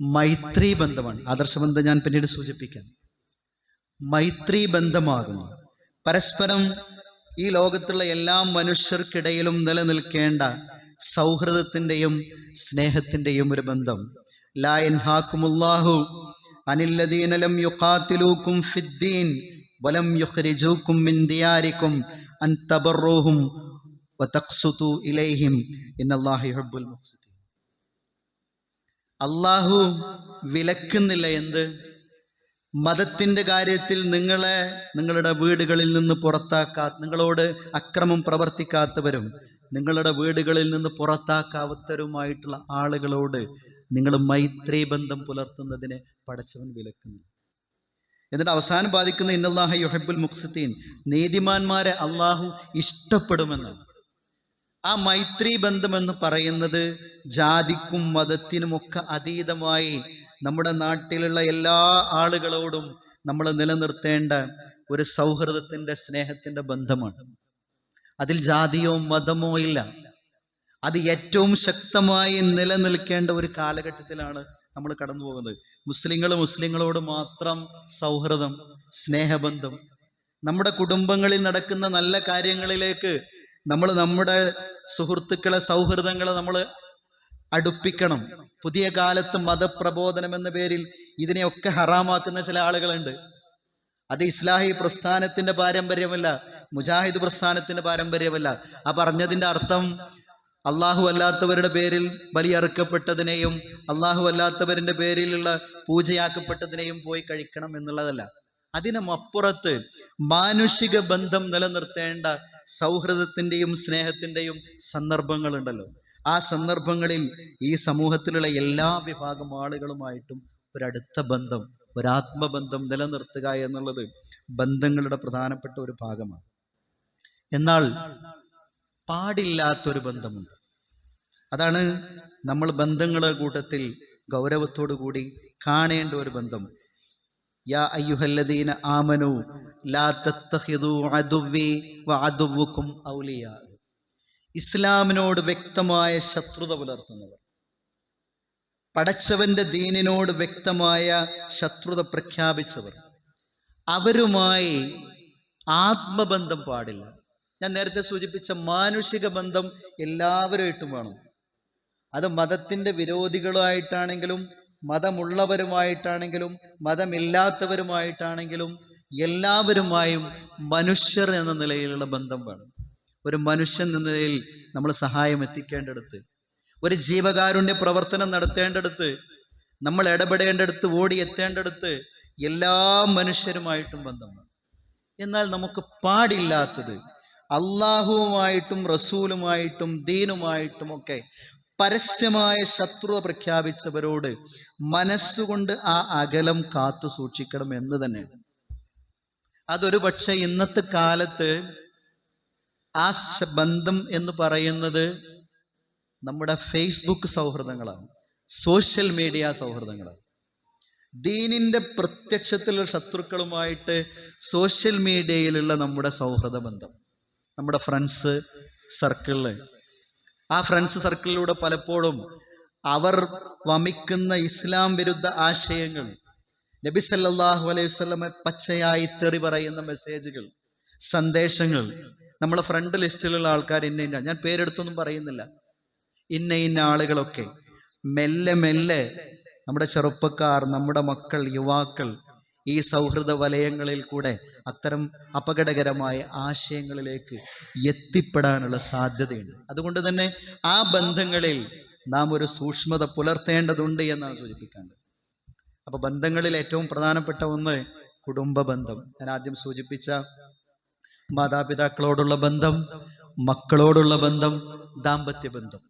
Speaker 2: മൈത്രി ബന്ധമാണ്. ആദർശ ബന്ധം ഞാൻ പിന്നീട് സൂചിപ്പിക്കാം. മൈത്രി ബന്ധമാകുന്നു പരസ്പരം ഈ ലോകത്തുള്ള എല്ലാ മനുഷ്യർക്കിടയിലും നിലനിൽക്കേണ്ട സൗഹൃദത്തിൻ്റെയും സ്നേഹത്തിൻ്റെയും ഒരു ബന്ധം. ലാ യൻഹാകുമുല്ലാഹു അനില്ലദീന ലം യുഖാതിലൂകും ഫിദ്ദീൻ വലം യുഖ്രിജൂകും മിൻ ദിയാരികും അൻ തബറൂഹും വതഖ്സുതു ഇലൈഹിം ഇന്നല്ലാഹ യുഹിബ്ബുൽ മുഖ്സിതീൻ. അല്ലാഹു വിലക്കുന്നില്ല എന്ത്? മതത്തിൻ്റെ കാര്യത്തിൽ നിങ്ങളുടെ വീടുകളിൽ നിന്ന് നിങ്ങളോട് അക്രമം പ്രവർത്തിക്കാത്തവരും നിങ്ങളുടെ വീടുകളിൽ നിന്ന് പുറത്താക്കാത്തവരുമായിട്ടുള്ള ആളുകളോട് നിങ്ങൾ മൈത്രി ബന്ധം പുലർത്തുന്നതിനെ പടച്ചവൻ വിലക്കുന്നു. എന്നിട്ട് അവസാനം ബാധിക്കുന്ന ഇന്നല്ലാഹ യുഹിബ്ബുൽ മുഖ്സിതീൻ, നീതിമാന്മാരെ അള്ളാഹു ഇഷ്ടപ്പെടുമെന്നാണ്. ആ മൈത്രി ബന്ധമെന്ന് പറയുന്നത് ജാതിക്കും മതത്തിനുമൊക്കെ അതീതമായി നമ്മുടെ നാട്ടിലുള്ള എല്ലാ ആളുകളോടും നമ്മൾ നിലനിർത്തേണ്ട ഒരു സൗഹൃദത്തിൻ്റെ സ്നേഹത്തിൻ്റെ ബന്ധമാണ്. അതിൽ ജാതിയോ മതമോ ഇല്ല. അത് ഏറ്റവും ശക്തമായി നിലനിൽക്കേണ്ട ഒരു കാലഘട്ടത്തിലാണ് നമ്മൾ കടന്നു പോകുന്നത്. മുസ്ലിങ്ങളോട് മാത്രം സൗഹൃദം, സ്നേഹബന്ധം, നമ്മുടെ കുടുംബങ്ങളിൽ നടക്കുന്ന നല്ല കാര്യങ്ങളിലേക്ക് നമ്മുടെ സുഹൃത്തുക്കളെ, സൗഹൃദങ്ങളെ നമ്മൾ അടുപ്പിക്കണം. പുതിയ കാലത്ത് മതപ്രബോധനം എന്ന പേരിൽ ഇതിനെയൊക്കെ ഹറാമാക്കുന്ന ചില ആളുകളുണ്ട്. അത് ഇസ്ലാഹി പ്രസ്ഥാനത്തിന്റെ പാരമ്പര്യമല്ല, മുജാഹിദ് പ്രസ്ഥാനത്തിന്റെ പാരമ്പര്യമല്ല. ആ പറഞ്ഞതിൻ്റെ അർത്ഥം അള്ളാഹു അല്ലാത്തവരുടെ പേരിൽ ബലിയറുക്കപ്പെട്ടതിനെയും അള്ളാഹു അല്ലാത്തവരുടെ പേരിലുള്ള പൂജയാക്കപ്പെട്ടതിനെയും പോയി കഴിക്കണം എന്നുള്ളതല്ല. അതിനും അപ്പുറത്ത് മാനുഷിക ബന്ധം നിലനിർത്തേണ്ട സൗഹൃദത്തിൻ്റെയും സ്നേഹത്തിൻ്റെയും സന്ദർഭങ്ങളുണ്ടല്ലോ. ആ സന്ദർഭങ്ങളിൽ ഈ സമൂഹത്തിലുള്ള എല്ലാ വിഭാഗം ആളുകളുമായിട്ടും ഒരടുത്ത ബന്ധം, ഒരാത്മബന്ധം നിലനിർത്തുക എന്നുള്ളത് ബന്ധങ്ങളുടെ പ്രധാനപ്പെട്ട ഒരു ഭാഗമാണ്. എന്നാൽ പാടില്ലാത്തൊരു ബന്ധമുണ്ട്. അതാണ് നമ്മൾ ബന്ധങ്ങളുടെ കൂട്ടത്തിൽ ഗൗരവത്തോടു കൂടി കാണേണ്ട ഒരു ബന്ധം. യാ അയ്യുഹല്ലദീന ആമനു ലാ തത്തഖിദു അദുവ്വി വഅദുവ്വുകും ഔലിയാ. ഇസ്ലാമിനോട് വ്യക്തമായ ശത്രുത പുലർത്തുന്നവർ, പടച്ചവന്റെ ദീനിനോട് വ്യക്തമായ ശത്രുത പ്രഖ്യാപിച്ചവർ, അവരുമായി ആത്മബന്ധം പാടില്ല. ഞാൻ നേരത്തെ സൂചിപ്പിച്ച മാനുഷിക ബന്ധം എല്ലാവരുമായിട്ടും വേണം. അത് മതത്തിൻ്റെ വിരോധികളുമായിട്ടാണെങ്കിലും മതമുള്ളവരുമായിട്ടാണെങ്കിലും മതമില്ലാത്തവരുമായിട്ടാണെങ്കിലും എല്ലാവരുമായും മനുഷ്യർ എന്ന നിലയിലുള്ള ബന്ധം വേണം. ഒരു മനുഷ്യൻ എന്ന നിലയിൽ നമ്മൾ സഹായം എത്തിക്കേണ്ടടുത്ത്, ഒരു ജീവകാരുണ്യ പ്രവർത്തനം നടത്തേണ്ടടുത്ത്, നമ്മൾ ഇടപെടേണ്ടടുത്ത്, ഓടിയെത്തേണ്ടടുത്ത് എല്ലാ മനുഷ്യരുമായിട്ടും ബന്ധമാണ്. എന്നാൽ നമുക്ക് പാടില്ലാത്തത് അള്ളാഹുവുമായിട്ടും റസൂലുമായിട്ടും ദീനുമായിട്ടുമൊക്കെ പരസ്യമായ ശത്രുത പ്രഖ്യാപിച്ചവരോട് മനസ്സുകൊണ്ട് ആ അകലം കാത്തു സൂക്ഷിക്കണം എന്ന് തന്നെ. അതൊരു പക്ഷേ ഇന്നത്തെ കാലത്ത് ആ ബന്ധം എന്ന് പറയുന്നത് നമ്മുടെ ഫേസ്ബുക്ക് സൗഹൃദങ്ങളാണ്, സോഷ്യൽ മീഡിയ സൗഹൃദങ്ങളാണ്. ദീനിൻ്റെ പ്രത്യക്ഷത്തിലുള്ള ശത്രുക്കളുമായിട്ട് സോഷ്യൽ മീഡിയയിലുള്ള നമ്മുടെ സൗഹൃദ ബന്ധം, നമ്മുടെ ഫ്രണ്ട്സ് സർക്കിളിൽ, ആ ഫ്രണ്ട്സ് സർക്കിളിലൂടെ പലപ്പോഴും അവർ വമിക്കുന്ന ഇസ്ലാം വിരുദ്ധ ആശയങ്ങൾ, നബി സല്ലല്ലാഹു അലൈഹി വസല്ലമ പച്ചയായി തെറി പറയുന്ന മെസ്സേജുകൾ, സന്ദേശങ്ങൾ, നമ്മളെ ഫ്രണ്ട് ലിസ്റ്റിലുള്ള ആൾക്കാർ ഇന്ന ഞാൻ പേരെടുത്തൊന്നും പറയുന്നില്ല, ഇന്ന ആളുകളൊക്കെ മെല്ലെ മെല്ലെ നമ്മുടെ ചെറുപ്പക്കാർ, നമ്മുടെ മക്കൾ, യുവാക്കൾ ഈ സൗഹൃദ വലയങ്ങളിൽ കൂടെ അത്തരം അപകടകരമായ ആശയങ്ങളിലേക്ക് എത്തിപ്പെടാനുള്ള സാധ്യതയുണ്ട്. അതുകൊണ്ട് തന്നെ ആ ബന്ധങ്ങളിൽ നാം ഒരു സൂക്ഷ്മത പുലർത്തേണ്ടതുണ്ട് എന്നാണ് സൂചിപ്പിക്കേണ്ടത്. അപ്പോൾ ബന്ധങ്ങളിൽ ഏറ്റവും പ്രധാനപ്പെട്ട ഒന്ന് കുടുംബ ബന്ധം. ഞാൻ ആദ്യം സൂചിപ്പിച്ച മാതാപിതാക്കളോടുള്ള ബന്ധം, മക്കളോടുള്ള ബന്ധം, ദാമ്പത്യ ബന്ധം.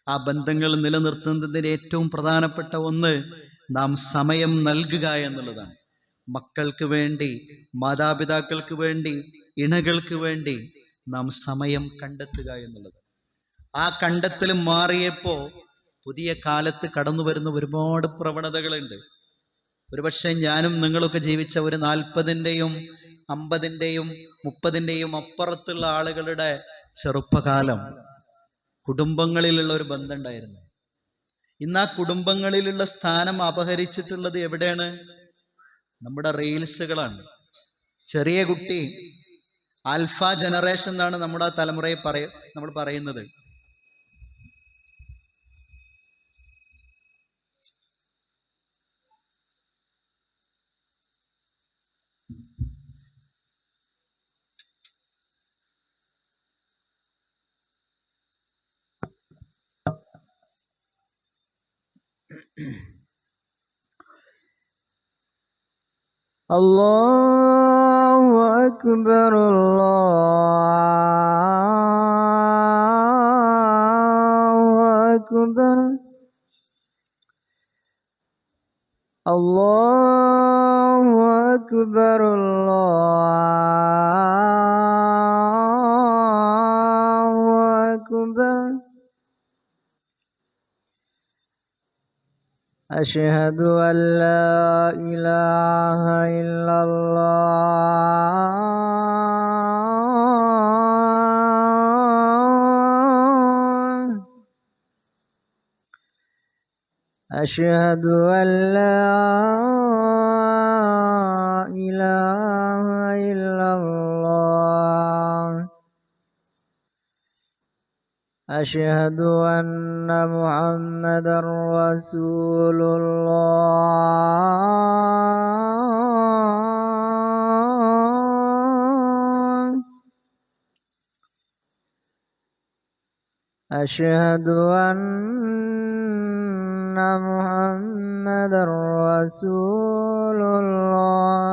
Speaker 2: ആ ബന്ധങ്ങൾ നിലനിർത്തുന്നതിന് ഏറ്റവും പ്രധാനപ്പെട്ട ഒന്ന് നാം സമയം നൽകുക എന്നുള്ളതാണ്. മക്കൾക്ക് വേണ്ടി, മാതാപിതാക്കൾക്ക് വേണ്ടി, ഇണകൾക്ക് വേണ്ടി നാം സമയം കണ്ടെത്തുക എന്നുള്ളത്. ആ കണ്ടെത്തൽ മാറിയപ്പോൾ പുതിയ കാലത്ത് കടന്നു വരുന്ന ഒരുപാട് പ്രവണതകളുണ്ട്. ഒരുപക്ഷെ ഞാനും നിങ്ങളൊക്കെ ജീവിച്ച ഒരു 40-ൻ്റെയും 50-ൻ്റെയും 30-ൻ്റെയും അപ്പുറത്തുള്ള ആളുകളുടെ ചെറുപ്പകാലം കുടുംബങ്ങളിലുള്ള ഒരു ബന്ധം ഉണ്ടായിരുന്നു. ഇന്ന് ആ കുടുംബങ്ങളിലുള്ള സ്ഥാനം അപഹരിച്ചിട്ടുള്ളത് എവിടെയാണ്? നമ്മുടെ റീൽസുകളാണ്. ചെറിയ കുട്ടി, ആൽഫ ജനറേഷൻ എന്നാണ് നമ്മുടെ ആ തലമുറയെ നമ്മൾ പറയുന്നത്.
Speaker 3: അല്ലാഹു അക്ബർ അല്ലാഹു അക്ബർ അല്ലാഹു അക്ബർ അല്ലാഹു അക്ബർ أشهد أن لا إله إلا الله أشهد أن لا إله إلا الله أشهد أن محمدا رسول الله أشهد أن محمدا رسول الله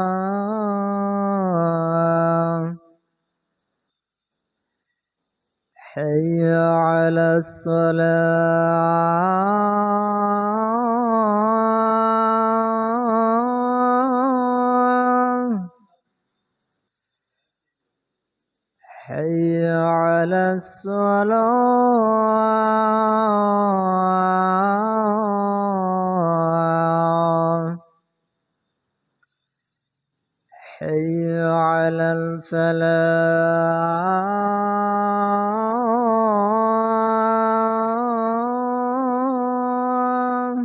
Speaker 3: حي على الصلاة حي على الصلاة حي على الفلاح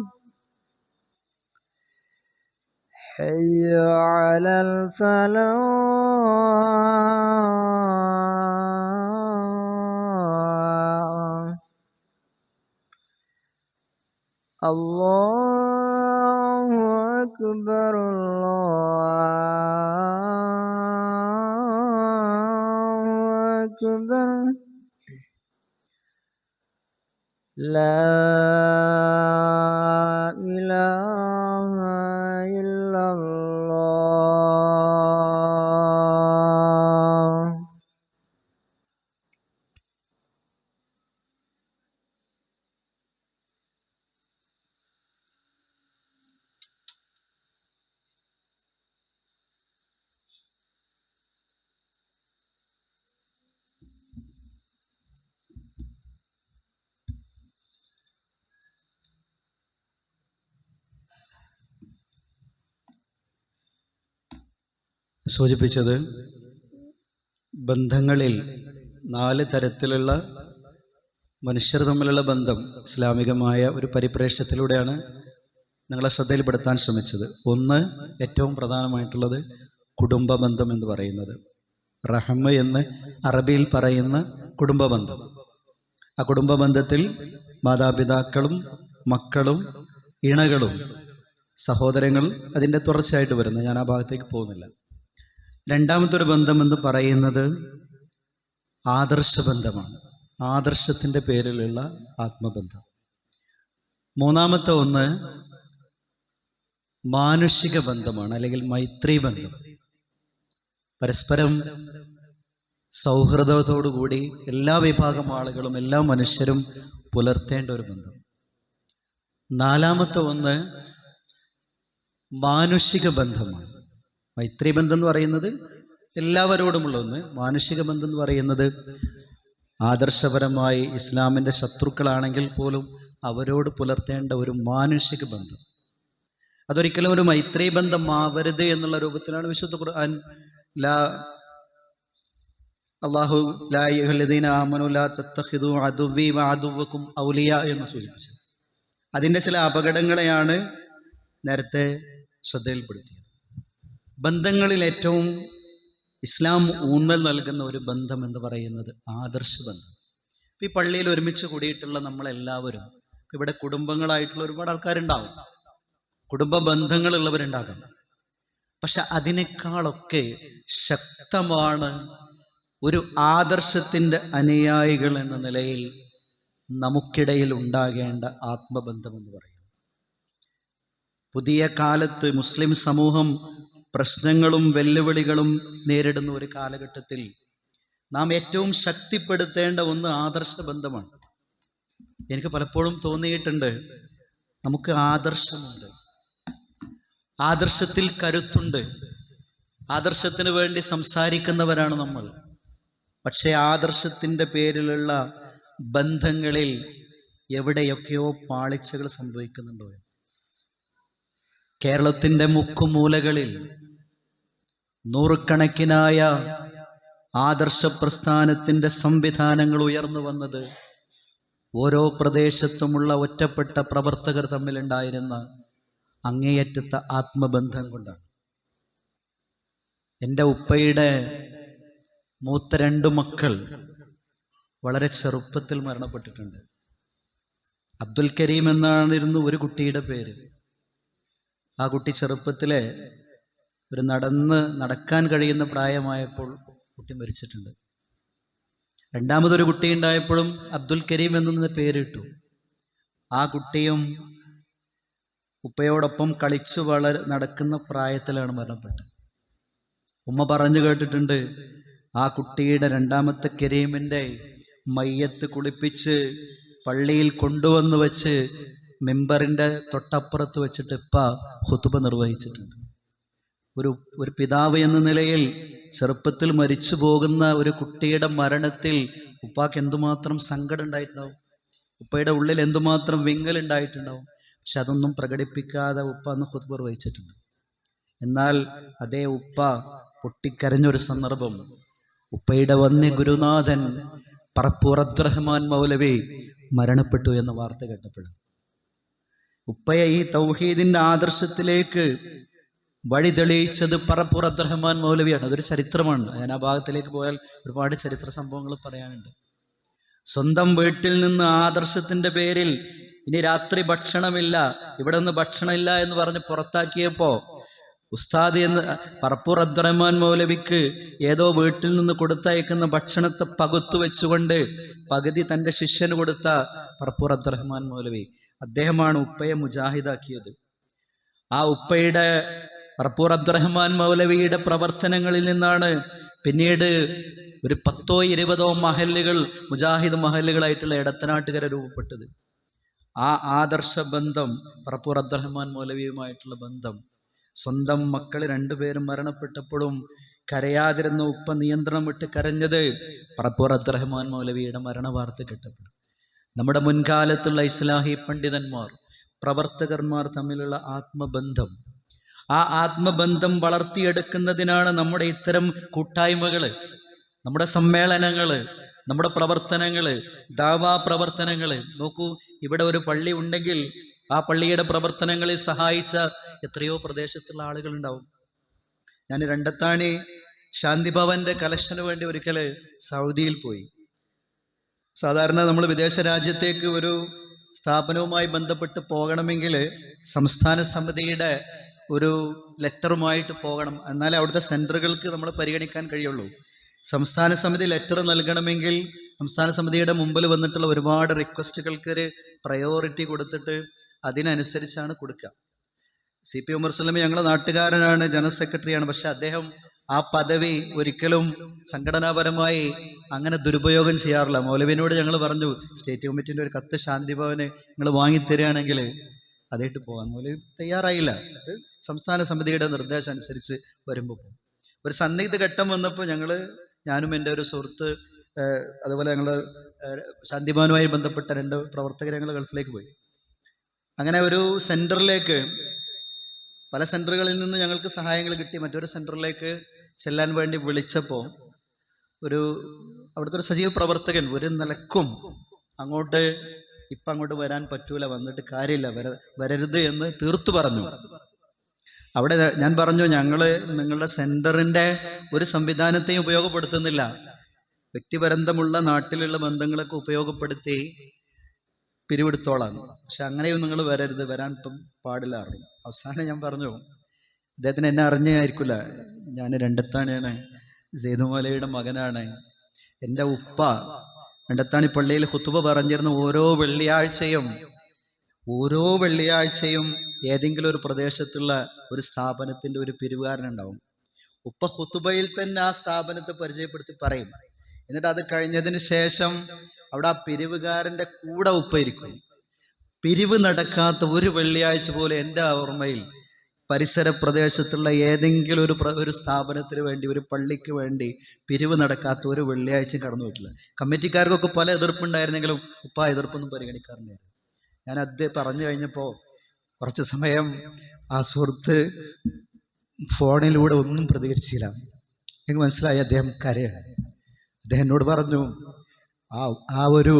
Speaker 3: حي على الفلاح الله أكبر الله أكبر لا إله إلا الله
Speaker 2: സൂചിപ്പിച്ചത് ബന്ധങ്ങളിൽ 4 തരത്തിലുള്ള മനുഷ്യർ തമ്മിലുള്ള ബന്ധം ഇസ്ലാമികമായ ഒരു പരിപ്രേക്ഷ്യത്തിലൂടെയാണ് നിങ്ങളെ ശ്രദ്ധയിൽപ്പെടുത്താൻ ശ്രമിച്ചത്. ഒന്ന്, ഏറ്റവും പ്രധാനമായിട്ടുള്ളത് കുടുംബ ബന്ധം എന്ന് പറയുന്നത്, റഹ്മ എന്ന് അറബിയിൽ പറയുന്ന കുടുംബ ബന്ധം. ആ കുടുംബ ബന്ധത്തിൽ മാതാപിതാക്കളും മക്കളും ഇണകളും സഹോദരങ്ങൾ അതിൻ്റെ തുടർച്ചയായിട്ട് വരുന്നു. ഞാൻ ആ ഭാഗത്തേക്ക് പോകുന്നില്ല. രണ്ടാമത്തെ ഒരു ബന്ധം എന്ന് പറയുന്നത് ആദർശബന്ധമാണ്, ആദർശത്തിൻ്റെ പേരിലുള്ള ആത്മബന്ധം. മൂന്നാമത്തെ ഒന്ന് മാനുഷിക ബന്ധമാണ്, അല്ലെങ്കിൽ മൈത്രി ബന്ധം. പരസ്പരം സൗഹൃദത്തോടുകൂടി എല്ലാ വിഭാഗം ആളുകളും എല്ലാ മനുഷ്യരും പുലർത്തേണ്ട ഒരു ബന്ധം. നാലാമത്തെ ഒന്ന് മാനുഷിക ബന്ധമാണ്. മൈത്രി ബന്ധം എന്ന് പറയുന്നത് എല്ലാവരോടുമുള്ള ഒന്ന്. മാനുഷിക ബന്ധം എന്ന് പറയുന്നത് ആദർശപരമായി ഇസ്ലാമിൻ്റെ ശത്രുക്കളാണെങ്കിൽ പോലും അവരോട് പുലർത്തേണ്ട ഒരു മാനുഷിക ബന്ധം. അതൊരിക്കലും ഒരു മൈത്രി ബന്ധം ആവരുത് എന്നുള്ള രൂപത്തിലാണ് വിശുദ്ധ ഖുർആൻ അല്ലാഹു ലാ അയ്യുഹല്ലദീന ആമനൂ ലാ തത്തഖിദൂ അദുവ്വി വഅദുവ്വക്കും ഔലിയാ എന്ന് സൂചിപ്പിച്ചത്. അതിൻ്റെ ചില അപകടങ്ങളെയാണ് നേരത്തെ ശ്രദ്ധയിൽപ്പെടുത്തിയത്. ബന്ധങ്ങളിൽ ഏറ്റവും ഇസ്ലാം ഊന്നൽ നൽകുന്ന ഒരു ബന്ധം എന്ന് പറയുന്നത് ആദർശ ബന്ധം. ഈ പള്ളിയിൽ ഒരുമിച്ച് കൂടിയിട്ടുള്ള നമ്മളെല്ലാവരും, ഇവിടെ കുടുംബങ്ങളായിട്ടുള്ള ഒരുപാട് ആൾക്കാരുണ്ടാവും, കുടുംബ ബന്ധങ്ങളുള്ളവരുണ്ടാകും. പക്ഷെ അതിനേക്കാളൊക്കെ ശക്തമാണ് ഒരു ആദർശത്തിൻ്റെ അനുയായികൾ എന്ന നിലയിൽ നമുക്കിടയിൽ ഉണ്ടാകേണ്ട ആത്മബന്ധം എന്ന് പറയുന്നത്. പുതിയ കാലത്ത് മുസ്ലിം സമൂഹം പ്രശ്നങ്ങളും വെല്ലുവിളികളും നേരിടുന്ന ഒരു കാലഘട്ടത്തിൽ നാം ഏറ്റവും ശക്തിപ്പെടുത്തേണ്ട ഒന്ന് ആദർശ ബന്ധമാണ്. എനിക്ക് പലപ്പോഴും തോന്നിയിട്ടുണ്ട്, നമുക്ക് ആദർശമുണ്ട്, ആദർശത്തിൽ കരുത്തുണ്ട്, ആദർശത്തിന് വേണ്ടി സംസാരിക്കുന്നവരാണ് നമ്മൾ. പക്ഷേ ആദർശത്തിൻ്റെ പേരിലുള്ള ബന്ധങ്ങളിൽ എവിടെയൊക്കെയോ പാളിച്ചകൾ സംഭവിക്കുന്നുണ്ടോ? കേരളത്തിൻ്റെ മുക്കുമൂലകളിൽ നൂറുകണക്കിനായ ആദർശ പ്രസ്ഥാനത്തിൻ്റെ സംവിധാനങ്ങൾ ഉയർന്നു വന്നത് ഓരോ പ്രദേശത്തുമുള്ള ഒറ്റപ്പെട്ട പ്രവർത്തകർ തമ്മിലുണ്ടായിരുന്ന അങ്ങേയറ്റത്തെ ആത്മബന്ധം കൊണ്ടാണ്. എൻ്റെ ഉപ്പയുടെ മൂത്ത 2 മക്കൾ വളരെ ചെറുപ്പത്തിൽ മരണപ്പെട്ടിട്ടുണ്ട്. അബ്ദുൽ കരീം എന്നാണിരുന്നു ഒരു കുട്ടിയുടെ പേര്. ആ കുട്ടി ചെറുപ്പത്തിലെ ഒരു നടക്കാൻ കഴിയുന്ന പ്രായമായപ്പോൾ കുട്ടി മരിച്ചിട്ടുണ്ട്. രണ്ടാമതൊരു കുട്ടി ഉണ്ടായപ്പോഴും അബ്ദുൽ കരീം എന്ന പേരിട്ടു. ആ കുട്ടിയും ഉപ്പയോടൊപ്പം കളിച്ചു നടക്കുന്ന പ്രായത്തിലാണ് മരണപ്പെട്ടത്. ഉമ്മ പറഞ്ഞു കേട്ടിട്ടുണ്ട്, ആ കുട്ടിയുടെ രണ്ടാമത്തെ കരീമിൻ്റെ മയ്യത്ത് കുളിപ്പിച്ച് പള്ളിയിൽ കൊണ്ടുവന്ന് വെച്ച് മെമ്പറിൻ്റെ തൊട്ടപ്പുറത്ത് വെച്ചിട്ട് ഇപ്പ ഖുതുബ നിർവഹിച്ചിട്ടുണ്ട്. ഒരു പിതാവ് എന്ന നിലയിൽ ചെറുപ്പത്തിൽ മരിച്ചു പോകുന്ന ഒരു കുട്ടിയുടെ മരണത്തിൽ ഉപ്പാക്ക് എന്തുമാത്രം സങ്കടം ഉണ്ടായിട്ടുണ്ടാവും, ഉപ്പയുടെ ഉള്ളിൽ എന്തുമാത്രം വിങ്ങലുണ്ടായിട്ടുണ്ടാവും. പക്ഷെ അതൊന്നും പ്രകടിപ്പിക്കാതെ ഉപ്പ അന്ന് ഖുതുബ നിർവഹിച്ചിട്ടുണ്ട്. എന്നാൽ അതേ ഉപ്പ പൊട്ടിക്കരഞ്ഞൊരു സന്ദർഭം, ഉപ്പയുടെ വന്യ ഗുരുനാഥൻ പറപ്പൂർ അബ്ദുറഹ്മാൻ മൗലവി മരണപ്പെട്ടു എന്ന വാർത്ത കേട്ടപ്പോഴും ഉപ്പയെ ഈ തൗഹീദിൻ്റെ ആദർശത്തിലേക്ക് വഴി തെളിയിച്ചത് പറപ്പൂർ അബ്ദുറഹ്മാൻ മൗലവിയാണ്. അതൊരു ചരിത്രമാണ്. ഞാൻ ആ ഭാഗത്തിലേക്ക് പോയാൽ ഒരുപാട് ചരിത്ര സംഭവങ്ങൾ പറയാനുണ്ട്. സ്വന്തം വീട്ടിൽ നിന്ന് ആദർശത്തിൻ്റെ പേരിൽ ഇനി രാത്രി ഭക്ഷണമില്ല, ഇവിടെ നിന്ന് ഭക്ഷണമില്ല എന്ന് പറഞ്ഞ് പുറത്താക്കിയപ്പോൾ ഉസ്താദ് എന്ന് പറപ്പൂർ അബ്ദുറഹ്മാൻ മൗലവിക്ക് ഏതോ വീട്ടിൽ നിന്ന് കൊടുത്തയക്കുന്ന ഭക്ഷണത്തെ പകുത്തു വെച്ചുകൊണ്ട് പകുതി തൻ്റെ ശിഷ്യന് കൊടുത്ത പറപ്പൂർ അബ്ദുറഹ്മാൻ മൗലവി, അദ്ദേഹമാണ് ഉപ്പയെ മുജാഹിദാക്കിയത്. ആ ഉപ്പയുടെ പറപ്പൂർ അബ്ദുറഹ്മാൻ മൗലവിയുടെ പ്രവർത്തനങ്ങളിൽ നിന്നാണ് പിന്നീട് ഒരു 10-20 മഹല്ലുകൾ മുജാഹിദ് മഹല്ലുകളായിട്ടുള്ള ഇടത്തനാട്ടുകര രൂപപ്പെട്ടത്. ആ ആദർശ ബന്ധം, പറപ്പൂർ അബ്ദുറഹ്മാൻ മൗലവിയുമായിട്ടുള്ള ബന്ധം, സ്വന്തം മക്കൾ 2 പേരും മരണപ്പെട്ടപ്പോഴും കരയാതിരുന്ന ഉപ്പ നിയന്ത്രണം വിട്ട് കരഞ്ഞത് പറപ്പൂർ അബ്ദുറഹ്മാൻ മൗലവിയുടെ മരണ വാർത്ത കേട്ടപ്പോൾ. നമ്മുടെ മുൻകാലത്തുള്ള ഇസ്ലാഹി പണ്ഡിതന്മാർ, പ്രവർത്തകന്മാർ തമ്മിലുള്ള ആത്മബന്ധം, ആ ആത്മബന്ധം വളർത്തിയെടുക്കുന്നതിനാണ് നമ്മുടെ ഇത്തരം കൂട്ടായ്മകൾ, നമ്മുടെ സമ്മേളനങ്ങൾ, നമ്മുടെ പ്രവർത്തനങ്ങൾ, ദാവാ പ്രവർത്തനങ്ങൾ. നോക്കൂ, ഇവിടെ ഒരു പള്ളി ഉണ്ടെങ്കിൽ ആ പള്ളിയുടെ പ്രവർത്തനങ്ങളിൽ സഹായിച്ച എത്രയോ പ്രദേശത്തുള്ള ആളുകളുണ്ടാവും. ഞാൻ രണ്ടത്താണി ശാന്തിഭവന്റെ കലക്ഷന് വേണ്ടി ഒരിക്കൽ സൗദിയിൽ പോയി. സാധാരണ നമ്മൾ വിദേശ രാജ്യത്തേക്ക് ഒരു സ്ഥാപനവുമായി ബന്ധപ്പെട്ട് പോകണമെങ്കിൽ സംസ്ഥാന സമിതിയുടെ ഒരു ലെറ്ററുമായിട്ട് പോകണം, എന്നാലേ അവിടുത്തെ സെൻറ്ററുകൾക്ക് നമ്മൾ പരിഗണിക്കാൻ കഴിയുള്ളൂ. സംസ്ഥാന സമിതി ലെറ്റർ നൽകണമെങ്കിൽ സംസ്ഥാന സമിതിയുടെ മുമ്പിൽ വന്നിട്ടുള്ള ഒരുപാട് റിക്വസ്റ്റുകൾക്ക് ഒരു പ്രയോറിറ്റി കൊടുത്തിട്ട് അതിനനുസരിച്ചാണ് കൊടുക്കുക. CP ഉമർ സലമി ഞങ്ങളുടെ നാട്ടുകാരനാണ്, ജനറൽ സെക്രട്ടറിയാണ്. പക്ഷെ അദ്ദേഹം ആ പദവി ഒരിക്കലും സംഘടനാപരമായി അങ്ങനെ ദുരുപയോഗം ചെയ്യാറില്ല. മൗലവിനോട് ഞങ്ങൾ പറഞ്ഞു, സ്റ്റേറ്റ് കമ്മിറ്റിൻ്റെ ഒരു കത്ത് ശാന്തി ഭവന് നിങ്ങൾ വാങ്ങിത്തരികയാണെങ്കിൽ അതായിട്ട് പോകാൻ. മൗലവി തയ്യാറായില്ല. അത് സംസ്ഥാന സമിതിയുടെ നിർദ്ദേശം അനുസരിച്ച് വരുമ്പോൾ പോകും. ഒരു സന്നിഗ്ധ ഘട്ടം വന്നപ്പോൾ ഞാനും എൻ്റെ ഒരു സുഹൃത്ത്, അതുപോലെ ഞങ്ങൾ ശാന്തിഭവനുമായി ബന്ധപ്പെട്ട 2 പ്രവർത്തകർ ഞങ്ങൾ ഗൾഫിലേക്ക് പോയി. അങ്ങനെ ഒരു സെൻറ്ററിലേക്ക്, പല സെൻറ്ററുകളിൽ നിന്ന് ഞങ്ങൾക്ക് സഹായങ്ങൾ കിട്ടി, മറ്റൊരു സെൻറ്ററിലേക്ക് ചെല്ലാൻ വേണ്ടി വിളിച്ചപ്പോൾ അവിടുത്തെ ഒരു സജീവ പ്രവർത്തകൻ ഒരു നിലക്കും അങ്ങോട്ട് വരാൻ പറ്റൂല, വന്നിട്ട് കാര്യമില്ല, വരരുത് എന്ന് തീർത്തു പറഞ്ഞു. അവിടെ ഞാൻ പറഞ്ഞു, നിങ്ങളുടെ സെൻറ്ററിൻ്റെ ഒരു സംവിധാനത്തെയും ഉപയോഗപ്പെടുത്തുന്നില്ല, വ്യക്തിബന്ധമുള്ള നാട്ടിലുള്ള ബന്ധങ്ങളൊക്കെ ഉപയോഗപ്പെടുത്തി പിരിവെടുത്തോളാം, പക്ഷെ അങ്ങനെയും നിങ്ങൾ വരരുത്, വരാൻ ഇപ്പം പാടില്ല അറിയും. അവസാനം ഞാൻ പറഞ്ഞു, അദ്ദേഹത്തിന് എന്നെ അറിഞ്ഞായിരിക്കില്ല, ഞാൻ രണ്ടത്താണിയാണ്, സെയ്തുമലയുടെ മകനാണ്. എൻ്റെ ഉപ്പ രണ്ടത്താണി പള്ളിയിൽ ഖുതുബ പറഞ്ഞിരുന്ന ഓരോ വെള്ളിയാഴ്ചയും ഏതെങ്കിലും ഒരു പ്രദേശത്തുള്ള ഒരു സ്ഥാപനത്തിൻ്റെ ഒരു പിരിവുകാരനുണ്ടാവും. ഉപ്പ ഖുതുബയിൽ തന്നെ ആ സ്ഥാപനത്തെ പരിചയപ്പെടുത്തി പറയും. എന്നിട്ട് അത് കഴിഞ്ഞതിന് ശേഷം അവിടെ ആ പിരിവുകാരൻ്റെ കൂടെ ഉപ്പ ഇരിക്കും. പിരിവ് നടക്കാത്ത ഒരു വെള്ളിയാഴ്ച പോലെ എൻ്റെ ഓർമ്മയിൽ പരിസര പ്രദേശത്തുള്ള ഏതെങ്കിലും ഒരു സ്ഥാപനത്തിന് വേണ്ടി, ഒരു പള്ളിക്ക് വേണ്ടി പിരിവ് നടക്കാത്ത ഒരു വെള്ളിയാഴ്ച കടന്നു പോയിട്ടില്ല. കമ്മിറ്റിക്കാർക്കൊക്കെ പല എതിർപ്പുണ്ടായിരുന്നെങ്കിലും ഉപ്പ എതിർപ്പൊന്നും പരിഗണിക്കാറുണ്ടായിരുന്നു. ഞാൻ അദ്ദേഹം പറഞ്ഞു കഴിഞ്ഞപ്പോൾ കുറച്ച് സമയം ആ സുഹൃത്ത് ഫോണിലൂടെ ഒന്നും പ്രതികരിച്ചില്ല. എനിക്ക് മനസ്സിലായി അദ്ദേഹം കരയാണ്. അദ്ദേഹം എന്നോട് പറഞ്ഞു, ആ ഒരു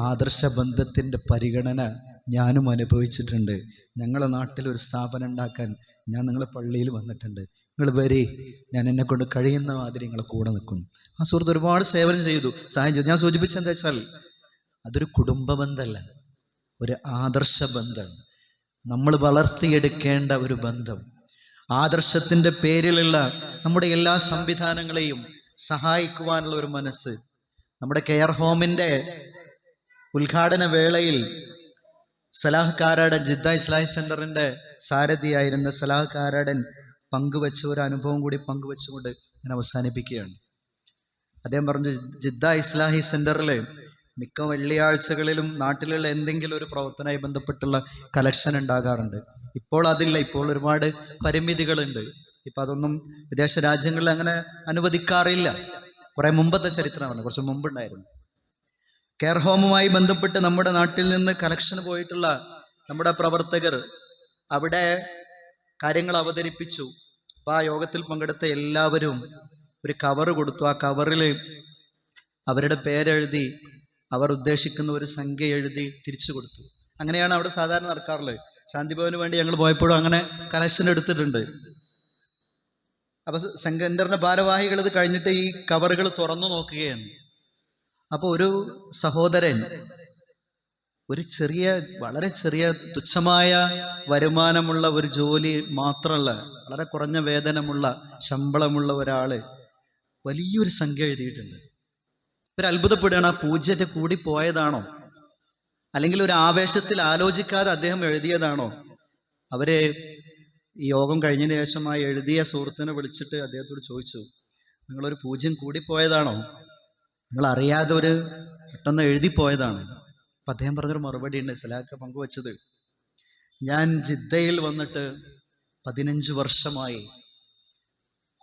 Speaker 2: ആദർശ ബന്ധത്തിൻ്റെ പരിഗണന ഞാനും അനുഭവിച്ചിട്ടുണ്ട്. ഞങ്ങളെ നാട്ടിൽ ഒരു സ്ഥാപനം ഉണ്ടാക്കാൻ ഞാൻ നിങ്ങളെ പള്ളിയിൽ വന്നിട്ടുണ്ട്, നിങ്ങൾ വരി, ഞാൻ എന്നെ കൊണ്ട് കഴിയുന്ന മാതിരി നിങ്ങളെ കൂടെ നിൽക്കും. ആ സുഹൃത്ത് ഒരുപാട് സേവനം ചെയ്തു, സഹായം ചെയ്തു. ഞാൻ സൂചിപ്പിച്ചെന്താ വെച്ചാൽ അതൊരു കുടുംബ ബന്ധമല്ല, ഒരു ആദർശ ബന്ധം, നമ്മൾ വളർത്തിയെടുക്കേണ്ട ഒരു ബന്ധം. ആദർശത്തിൻ്റെ പേരിലുള്ള നമ്മുടെ എല്ലാ സംവിധാനങ്ങളെയും സഹായിക്കുവാനുള്ള ഒരു മനസ്സ്. നമ്മുടെ കെയർ ഹോമിൻ്റെ ഉദ്ഘാടന വേളയിൽ സലാഹ് കാരാടൻ, ജിദ്ദ ഇസ്ലാഹി സെൻ്ററിൻ്റെ സാരഥിയായിരുന്ന സലാഹ് കാരാടൻ പങ്കുവെച്ച ഒരു അനുഭവം കൂടി പങ്കുവെച്ചുകൊണ്ട് ഞാൻ അവസാനിപ്പിക്കുകയാണ്. അദ്ദേഹം പറഞ്ഞു, ജിദ്ദ ഇസ്ലാഹി സെൻ്ററിൽ മിക്ക വെള്ളിയാഴ്ചകളിലും നാട്ടിലുള്ള എന്തെങ്കിലും ഒരു പ്രവർത്തനവുമായി ബന്ധപ്പെട്ടുള്ള കലക്ഷൻ ഉണ്ടാകാറുണ്ട്. ഇപ്പോൾ അതില്ല, ഇപ്പോൾ ഒരുപാട് പരിമിതികളുണ്ട്. ഇപ്പം അതൊന്നും വിദേശ രാജ്യങ്ങളിൽ അങ്ങനെ അനുവദിക്കാറില്ല. കുറേ മുമ്പത്തെ ചരിത്രമാണ്, കുറച്ച് മുമ്പുണ്ടായിരുന്നു. കെയർ ഹോമുമായി ബന്ധപ്പെട്ട് നമ്മുടെ നാട്ടിൽ നിന്ന് കലക്ഷൻ പോയിട്ടുള്ള നമ്മുടെ പ്രവർത്തകർ അവിടെ കാര്യങ്ങൾ അവതരിപ്പിച്ചു. അപ്പോൾ ആ യോഗത്തിൽ പങ്കെടുത്ത എല്ലാവരും ഒരു കവർ കൊടുത്തു. ആ കവറിൽ അവരുടെ പേരെഴുതി, അവർ ഉദ്ദേശിക്കുന്ന ഒരു സംഖ്യ എഴുതി തിരിച്ചു കൊടുത്തു. അങ്ങനെയാണ് അവിടെ സാധാരണ നടക്കാറുള്ളത്. ശാന്തിഭവന് വേണ്ടി ഞങ്ങൾ പോയപ്പോഴും അങ്ങനെ കലക്ഷൻ എടുത്തിട്ടുണ്ട്. അപ്പോൾ സെൻറ്ററിൻ്റെ ഭാരവാഹികൾ ഇത് കഴിഞ്ഞിട്ട് ഈ കവറുകൾ തുറന്നു നോക്കുകയാണ്. അപ്പോൾ ഒരു സഹോദരൻ വളരെ ചെറിയ തുച്ഛമായ വരുമാനമുള്ള ഒരു ജോലി മാത്രമല്ല, വളരെ കുറഞ്ഞ വേതനമുള്ള ശമ്പളമുള്ള ഒരാൾ വലിയൊരു സംഖ്യ എഴുതിയിട്ടുണ്ട്. ഒരു അത്ഭുതപ്പെടുകയാണ്, ആ പൂജ്യത്തെ കൂടി പോയതാണോ, അല്ലെങ്കിൽ ഒരു ആവേശത്തിൽ ആലോചിക്കാതെ അദ്ദേഹം എഴുതിയതാണോ? അവരെ ഈ യോഗം കഴിഞ്ഞതിന് ശേഷം ആ എഴുതിയ സുഹൃത്തിനെ വിളിച്ചിട്ട് അദ്ദേഹത്തോട് ചോദിച്ചു, നിങ്ങളൊരു പൂജ്യം കൂടിപ്പോയതാണോ, നിങ്ങൾ അറിയാതെ പെട്ടെന്ന് എഴുതിപ്പോയതാണ്? അപ്പം അദ്ദേഹം പറഞ്ഞൊരു മറുപടി ഉണ്ട്, സലാഹ് പങ്കുവച്ചത്. ഞാൻ ജിദ്ദയിൽ വന്നിട്ട് 15 വർഷമായി.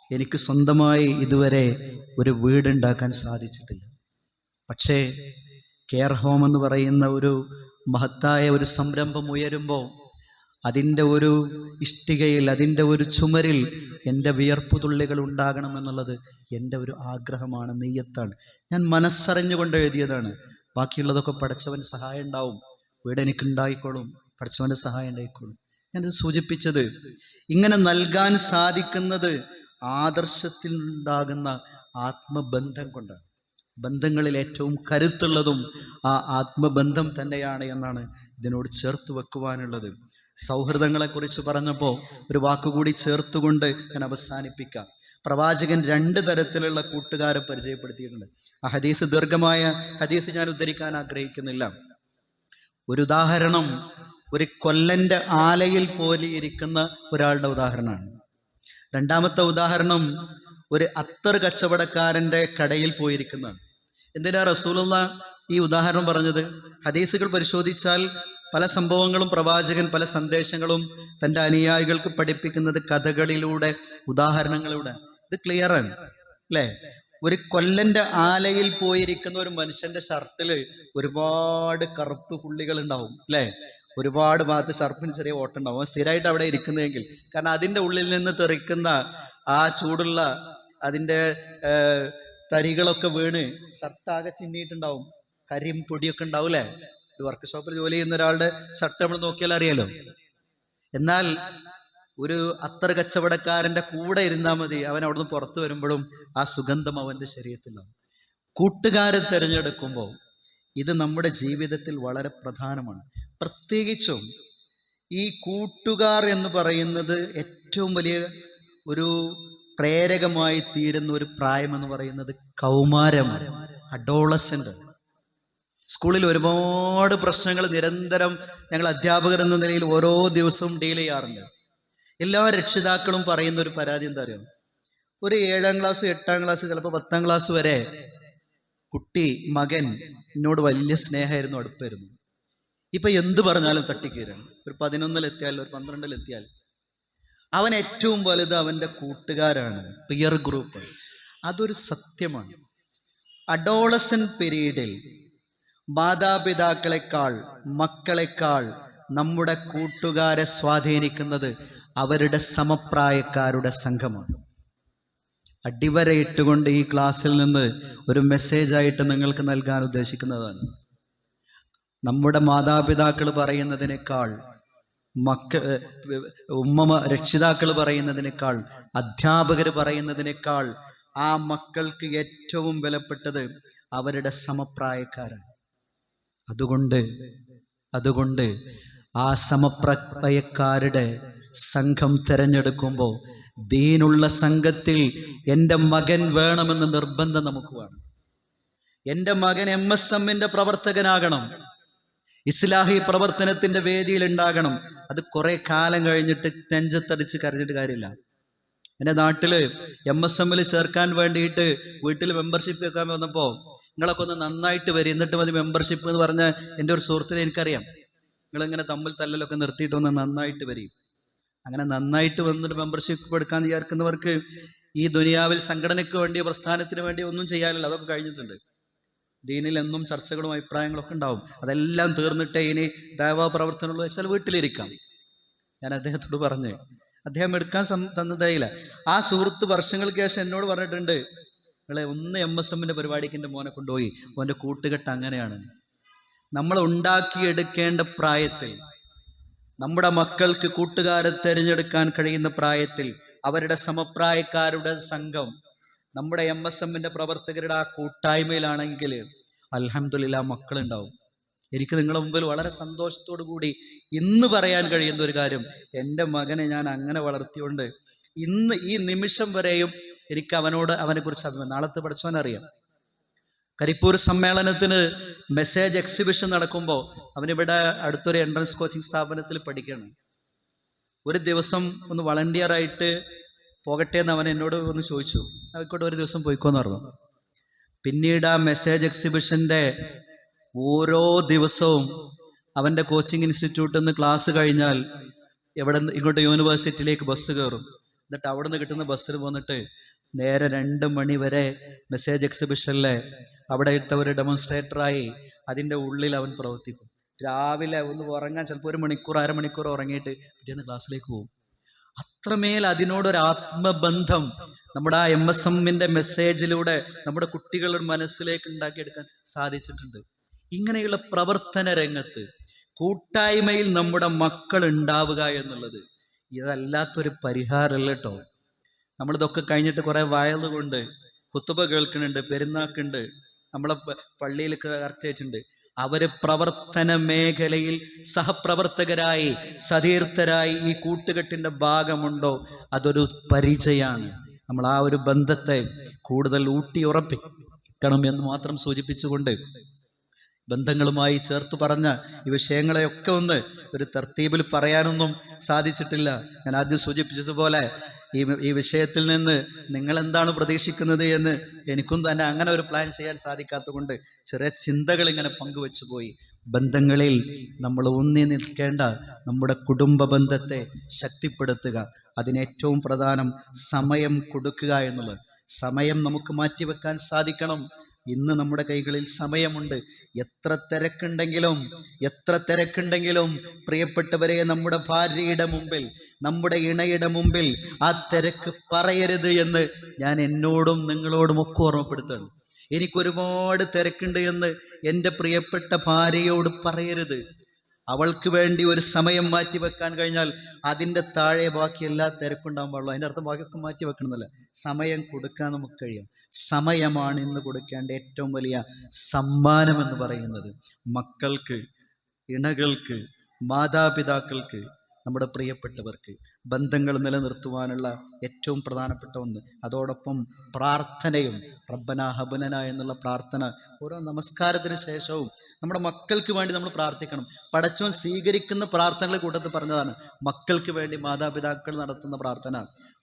Speaker 2: എനിക്ക് സ്വന്തമായി ഇതുവരെ ഒരു വീടുണ്ടാക്കാൻ സാധിച്ചിട്ടില്ല. പക്ഷേ കെയർ ഹോം എന്ന് പറയുന്ന ഒരു മഹത്തായ ഒരു സംരംഭം ഉയരുമ്പോൾ അതിൻ്റെ ഒരു ഇഷ്ടികയിൽ, അതിൻ്റെ ഒരു ചുമരിൽ എൻ്റെ വിയർപ്പുതുള്ളികൾ ഉണ്ടാകണമെന്നുള്ളത് എൻ്റെ ഒരു ആഗ്രഹമാണ്, നെയ്യത്താണ്. ഞാൻ മനസ്സറിഞ്ഞുകൊണ്ട് എഴുതിയതാണ്. ബാക്കിയുള്ളതൊക്കെ പഠിച്ചവൻ സഹായം ഉണ്ടാവും, വീട് എനിക്കുണ്ടായിക്കോളും, പഠിച്ചവൻ്റെ സഹായം ഉണ്ടായിക്കോളും. ഞാനിത് സൂചിപ്പിച്ചത് ഇങ്ങനെ നൽകാൻ സാധിക്കുന്നത് ആദർശത്തിൽ ഉണ്ടാകുന്ന ആത്മബന്ധം കൊണ്ടാണ്. ബന്ധങ്ങളിൽ ഏറ്റവും കരുത്തുള്ളതും ആ ആത്മബന്ധം തന്നെയാണ് എന്നാണ് ഇതിനോട് ചേർത്ത് വെക്കുവാനുള്ളത്. സൗഹൃദങ്ങളെക്കുറിച്ച് പറഞ്ഞപ്പോൾ ഒരു വാക്കുകൂടി ചേർത്തുകൊണ്ട് ഞാൻ അവസാനിപ്പിക്കാം. പ്രവാചകൻ 2 തരത്തിലുള്ള കൂട്ടുകാരെ പരിചയപ്പെടുത്തിയിട്ടുണ്ട്. ആ ഹദീസ്, ദീർഘമായ ഹദീസ് ഞാൻ ഉദ്ധരിക്കാൻ ആഗ്രഹിക്കുന്നില്ല. ഒരു ഉദാഹരണം ഒരു കൊല്ലൻ്റെ ആലയിൽ പോലെ ഇരിക്കുന്ന ഒരാളുടെ ഉദാഹരണമാണ്. രണ്ടാമത്തെ ഉദാഹരണം ഒരു അത്തർ കച്ചവടക്കാരൻ്റെ കടയിൽ പോയിരിക്കുന്നതാണ്. എന്തിനാ റസൂലുള്ള ഈ ഉദാഹരണം പറഞ്ഞത്? ഹദീസുകൾ പരിശോധിച്ചാൽ പല സംഭവങ്ങളും പ്രവാചകൻ പല സന്ദേശങ്ങളും തൻ്റെ അനുയായികൾക്ക് പഠിപ്പിക്കുന്നത് കഥകളിലൂടെ, ഉദാഹരണങ്ങളിലൂടെ. ഇത് ക്ലിയറാണ് അല്ലേ? ഒരു കൊല്ലൻ്റെ ആലയിൽ പോയിരിക്കുന്ന ഒരു മനുഷ്യൻ്റെ ഷർട്ടിൽ ഒരുപാട് കറുപ്പ് പുള്ളികൾ ഉണ്ടാവും അല്ലേ? ഒരുപാട് ഭാഗത്ത് ഷർപ്പിന് ചെറിയ ഓട്ടുണ്ടാവും. സ്ഥിരമായിട്ട് അവിടെ ഇരിക്കുന്നതെങ്കിൽ, കാരണം അതിൻ്റെ ഉള്ളിൽ നിന്ന് തെറിക്കുന്ന ആ ചൂടുള്ള അതിൻ്റെ തരികളൊക്കെ വീണ് ഷർട്ടാകെ ചിന്നിയിട്ടുണ്ടാവും, കരിയും പൊടിയൊക്കെ ഉണ്ടാവും അല്ലേ? ഒരു വർക്ക് ഷോപ്പിൽ ജോലി ചെയ്യുന്ന ഒരാളുടെ ഷർട്ട് നമ്മൾ നോക്കിയാൽ അറിയാലോ. എന്നാൽ ഒരു അത്തർ കച്ചവടക്കാരൻ്റെ കൂടെ ഇരുന്നാൽ മതി, അവൻ അവിടുന്ന് പുറത്തു വരുമ്പോഴും ആ സുഗന്ധം അവൻ്റെ ശരീരത്തിലാവും. കൂട്ടുകാരെ തിരഞ്ഞെടുക്കുമ്പോൾ ഇത് നമ്മുടെ ജീവിതത്തിൽ വളരെ പ്രധാനമാണ്. പ്രത്യേകിച്ചും ഈ കൂട്ടുകാർ എന്ന് പറയുന്നത് ഏറ്റവും വലിയ ഒരു പ്രേരകമായി തീരുന്ന ഒരു പ്രായമെന്ന് പറയുന്നത് കൗമാരമാണ്, അഡോളസെൻ്റ്. സ്കൂളിൽ ഒരുപാട് പ്രശ്നങ്ങൾ നിരന്തരം ഞങ്ങൾ അധ്യാപകർ എന്ന നിലയിൽ ഓരോ ദിവസവും ഡീൽ ചെയ്യാറുണ്ട്. എല്ലാ രക്ഷിതാക്കളും പറയുന്ന ഒരു പരാതി എന്താ അറിയാം? ഒരു 7ാം ക്ലാസ് 8ാം ക്ലാസ് ചിലപ്പോൾ 10ാം ക്ലാസ് വരെ കുട്ടി മകൻ എന്നോട് വലിയ സ്നേഹമായിരുന്നു, അടുപ്പായിരുന്നു. ഇപ്പം എന്ത് പറഞ്ഞാലും തട്ടിക്കീരാണ്. ഒരു 11-ലെത്തിയാൽ ഒരു 12-ലെത്തിയാൽ അവൻ ഏറ്റവും വലുത് അവൻ്റെ കൂട്ടുകാരാണ്, പിയർ ഗ്രൂപ്പ്. അതൊരു സത്യമാണ്. അഡോളസൻ പീരീഡിൽ മാതാപിതാക്കളെക്കാൾ മക്കളെക്കാൾ നമ്മുടെ കൂട്ടുകാരെ സ്വാധീനിക്കുന്നത് അവരുടെ സമപ്രായക്കാരുടെ സംഘമാണ്. അടിവരയിട്ടുകൊണ്ട് ഈ ക്ലാസ്സിൽ നിന്ന് ഒരു മെസ്സേജായിട്ട് നിങ്ങൾക്ക് നൽകാൻ ഉദ്ദേശിക്കുന്നതാണ്. നമ്മുടെ മാതാപിതാക്കൾ പറയുന്നതിനേക്കാൾ രക്ഷിതാക്കൾ പറയുന്നതിനേക്കാൾ അധ്യാപകർ പറയുന്നതിനേക്കാൾ ആ മക്കൾക്ക് ഏറ്റവും വിലപ്പെട്ടത് അവരുടെ സമപ്രായക്കാരാണ്. അതുകൊണ്ട് ആ സമപ്രായക്കാരുടെ സംഘം തിരഞ്ഞെടുക്കുമ്പോൾ ദീനുള്ള സംഘത്തിൽ എൻ്റെ മകൻ വേണമെന്ന് നിർബന്ധം നമുക്ക് വേണം. എൻ്റെ മകൻ MSMന്റെ പ്രവർത്തകനാകണം, ഇസ്ലാഹി പ്രവർത്തനത്തിൻ്റെ വേദിയിൽ ഉണ്ടാകണം. അത് കുറെ കാലം കഴിഞ്ഞിട്ട് നെഞ്ചത്തടിച്ച് കരഞ്ഞിട്ട് കാര്യമില്ല. എൻ്റെ നാട്ടിൽ MSMൽ ചേർക്കാൻ വേണ്ടിയിട്ട് വീട്ടിൽ മെമ്പർഷിപ്പ് വെക്കാൻ വന്നപ്പോൾ നിങ്ങളൊക്കെ ഒന്ന് നന്നായിട്ട് വരും, എന്നിട്ട് മതി മെമ്പർഷിപ്പ് എന്ന് പറഞ്ഞ എൻ്റെ ഒരു സുഹൃത്തിനെ എനിക്കറിയാം. നിങ്ങളിങ്ങനെ തമ്മിൽ തല്ലലൊക്കെ നിർത്തിയിട്ട് ഒന്ന് നന്നായിട്ട് വരും. അങ്ങനെ നന്നായിട്ട് വന്നിട്ട് മെമ്പർഷിപ്പ് എടുക്കാൻ വിചാരിക്കുന്നവർക്ക് ഈ ദുനിയാവിൽ സംഘടനയ്ക്ക് വേണ്ടിയോ പ്രസ്ഥാനത്തിന് വേണ്ടിയോ ഒന്നും ചെയ്യാനില്ല, അതൊക്കെ കഴിഞ്ഞിട്ടുണ്ട്. ദീനിൽ എന്നും ചർച്ചകളും അഭിപ്രായങ്ങളൊക്കെ ഉണ്ടാവും. അതെല്ലാം തീർന്നിട്ടേ ഇനി ദൈവ പ്രവർത്തനമുള്ളൂ വെച്ചാൽ വീട്ടിലിരിക്കാം. ഞാൻ അദ്ദേഹത്തോട് പറഞ്ഞ്, അദ്ദേഹം എടുക്കാൻ തന്നതായില്ല. ആ സുഹൃത്ത് വർഷങ്ങൾക്ക് ശേഷം എന്നോട് പറഞ്ഞിട്ടുണ്ട്, നിങ്ങളെ ഒന്ന് MSMന്റെ പരിപാടിക്ക് എൻ്റെ മോനെ കൊണ്ടുപോയി, മോൻ്റെ കൂട്ടുകെട്ട് അങ്ങനെയാണ്. നമ്മൾ ഉണ്ടാക്കിയെടുക്കേണ്ട പ്രായത്തിൽ, നമ്മുടെ മക്കൾക്ക് കൂട്ടുകാരെ തിരഞ്ഞെടുക്കാൻ കഴിയുന്ന പ്രായത്തിൽ അവരുടെ സമപ്രായക്കാരുടെ സംഘം നമ്മുടെ MSMന്റെ പ്രവർത്തകരുടെ ആ കൂട്ടായ്മയിലാണെങ്കിൽ അൽഹംദുലില്ലാ മക്കളുണ്ടാവും. എനിക്ക് നിങ്ങളുടെ മുമ്പിൽ വളരെ സന്തോഷത്തോടു കൂടി ഇന്ന് പറയാൻ കഴിയുന്ന ഒരു കാര്യം, എൻ്റെ മകനെ ഞാൻ അങ്ങനെ വളർത്തിയോണ്ട് ഇന്ന് ഈ നിമിഷം വരെയും എനിക്ക് അവനെക്കുറിച്ച് അഭിമാനം. നാളത്തെ പഠിച്ചവനറിയാം. കരിപ്പൂർ സമ്മേളനത്തിന് മെസ്സേജ് എക്സിബിഷൻ നടക്കുമ്പോൾ അവനിവിടെ അടുത്തൊരു എൻട്രൻസ് കോച്ചിങ് സ്ഥാപനത്തിൽ പഠിക്കണം. ഒരു ദിവസം ഒന്ന് വളണ്ടിയറായിട്ട് പോകട്ടെ എന്ന് അവൻ എന്നോട് ഒന്ന് ചോദിച്ചു. ആയിക്കോട്ടെ, ഒരു ദിവസം പോയിക്കോന്ന് പറഞ്ഞു. പിന്നീട് ആ മെസ്സേജ് എക്സിബിഷൻ്റെ ഓരോ ദിവസവും അവൻ്റെ കോച്ചിങ് ഇൻസ്റ്റിറ്റ്യൂട്ടിൽ നിന്ന് ക്ലാസ് കഴിഞ്ഞാൽ ഇങ്ങോട്ട് യൂണിവേഴ്സിറ്റിയിലേക്ക് ബസ് കയറും. എന്നിട്ട് അവിടെ നിന്ന് കിട്ടുന്ന ബസ്സിൽ പോന്നിട്ട് നേരെ 2 മണി വരെ മെസ്സേജ് എക്സിബിഷനിലെ അവിടെ ഇട്ടവർ ഡെമോൺസ്ട്രേറ്ററായി അതിൻ്റെ ഉള്ളിൽ അവൻ പ്രവർത്തിക്കും. രാവിലെ ഒന്ന് ഉറങ്ങാൻ ചിലപ്പോൾ 1 മണിക്കൂർ 1/2 മണിക്കൂർ ഉറങ്ങിയിട്ട് പിറ്റേന്ന് ക്ലാസ്സിലേക്ക് പോകും. അത്രമേൽ അതിനോടൊരു ആത്മബന്ധം നമ്മുടെ ആ MSMന്റെ മെസ്സേജിലൂടെ നമ്മുടെ കുട്ടികളുടെ മനസ്സിലേക്ക് ഉണ്ടാക്കിയെടുക്കാൻ സാധിച്ചിട്ടുണ്ട്. ഇങ്ങനെയുള്ള പ്രവർത്തന രംഗത്ത് കൂട്ടായ്മയിൽ നമ്മുടെ മക്കൾ ഉണ്ടാവുക എന്നുള്ളത് ഇതല്ലാത്തൊരു പരിഹാരമല്ല കേട്ടോ. നമ്മളിതൊക്കെ കഴിഞ്ഞിട്ട് കുറേ വയലുകൊണ്ട് ഖുതുബ കേൾക്കുന്നുണ്ട്, പെരുന്നാക്കുണ്ട്, നമ്മളെ പള്ളിയിൽ കറക്റ്റായിട്ടുണ്ട്. അവർ പ്രവർത്തന മേഖലയിൽ സഹപ്രവർത്തകരായി സതീർത്ഥരായി ഈ കൂട്ടുകെട്ടിൻ്റെ ഭാഗമുണ്ടോ, അതൊരു പരിചയമാണ്. നമ്മൾ ആ ഒരു ബന്ധത്തെ കൂടുതൽ ഊട്ടിയുറപ്പിക്കണം എന്ന് മാത്രം സൂചിപ്പിച്ചുകൊണ്ട് ബന്ധങ്ങളുമായി ചേർത്ത് പറഞ്ഞ ഈ വിഷയങ്ങളെയൊക്കെ ഒന്ന് ഒരു തർത്തീബിൽ പറയാനൊന്നും സാധിച്ചിട്ടില്ല. ഞാൻ ആദ്യം സൂചിപ്പിച്ചതുപോലെ ഈ വിഷയത്തിൽ നിന്ന് നിങ്ങൾ എന്താണ് പ്രതീക്ഷിക്കുന്നത് എന്ന് എനിക്കും തന്നെ അങ്ങനെ ഒരു പ്ലാൻ ചെയ്യാൻ സാധിക്കാത്തത് കൊണ്ട് ചെറിയ ചിന്തകൾ ഇങ്ങനെ പങ്കുവെച്ചു പോയി. ബന്ധങ്ങളിൽ നമ്മൾ ഊന്നി നിൽക്കേണ്ട നമ്മുടെ കുടുംബ ബന്ധത്തെ ശക്തിപ്പെടുത്തുക, അതിനേറ്റവും പ്രധാനം സമയം കൊടുക്കുക എന്നുള്ളത്. സമയം നമുക്ക് മാറ്റിവെക്കാൻ സാധിക്കണം. ഇന്ന് നമ്മുടെ കൈകളിൽ സമയമുണ്ട്. എത്ര തിരക്കുണ്ടെങ്കിലും പ്രിയപ്പെട്ടവരെ, നമ്മുടെ ഭാര്യയുടെ മുമ്പിൽ, നമ്മുടെ ഇണയുടെ മുമ്പിൽ ആ തിരക്ക് പറയരുത് എന്ന് ഞാൻ എന്നോടും നിങ്ങളോടും ഒക്കെ ഓർമ്മപ്പെടുത്തുകയാണ്. എനിക്കൊരുപാട് തിരക്കുണ്ട് എന്ന് എൻ്റെ പ്രിയപ്പെട്ട ഭാര്യയോട് പറയരുത്. അവൾക്ക് വേണ്ടി ഒരു സമയം മാറ്റി വെക്കാൻ കഴിഞ്ഞാൽ അതിൻ്റെ താഴെ ബാക്കി എല്ലാ തിരക്കുണ്ടാകാൻ പാടുള്ളൂ. അതിൻ്റെ അർത്ഥം ബാക്കിയൊക്കെ മാറ്റി വെക്കണമെന്നല്ല, സമയം കൊടുക്കാൻ നമുക്ക് കഴിയും. സമയമാണ് ഇന്ന് കൊടുക്കേണ്ട ഏറ്റവും വലിയ സമ്മാനം എന്ന് പറയുന്നത്. മക്കൾക്ക്, ഇണകൾക്ക്, മാതാപിതാക്കൾക്ക്, നമ്മുടെ പ്രിയപ്പെട്ടവർക്ക് ബന്ധങ്ങൾ നിലനിർത്തുവാനുള്ള ഏറ്റവും പ്രധാനപ്പെട്ട ഒന്ന്. അതോടൊപ്പം പ്രാർത്ഥനയും, റബ്ബന ഹബ്ലനാ എന്നുള്ള പ്രാർത്ഥന ഓരോ നമസ്കാരത്തിന് ശേഷവും നമ്മുടെ മക്കൾക്ക് വേണ്ടി നമ്മൾ പ്രാർത്ഥിക്കണം. പടച്ചോൻ സ്വീകരിക്കുന്ന പ്രാർത്ഥനകൾ കൂട്ടത്തിൽ പറഞ്ഞതാണ് മക്കൾക്ക് വേണ്ടി മാതാപിതാക്കൾ നടത്തുന്ന പ്രാർത്ഥന,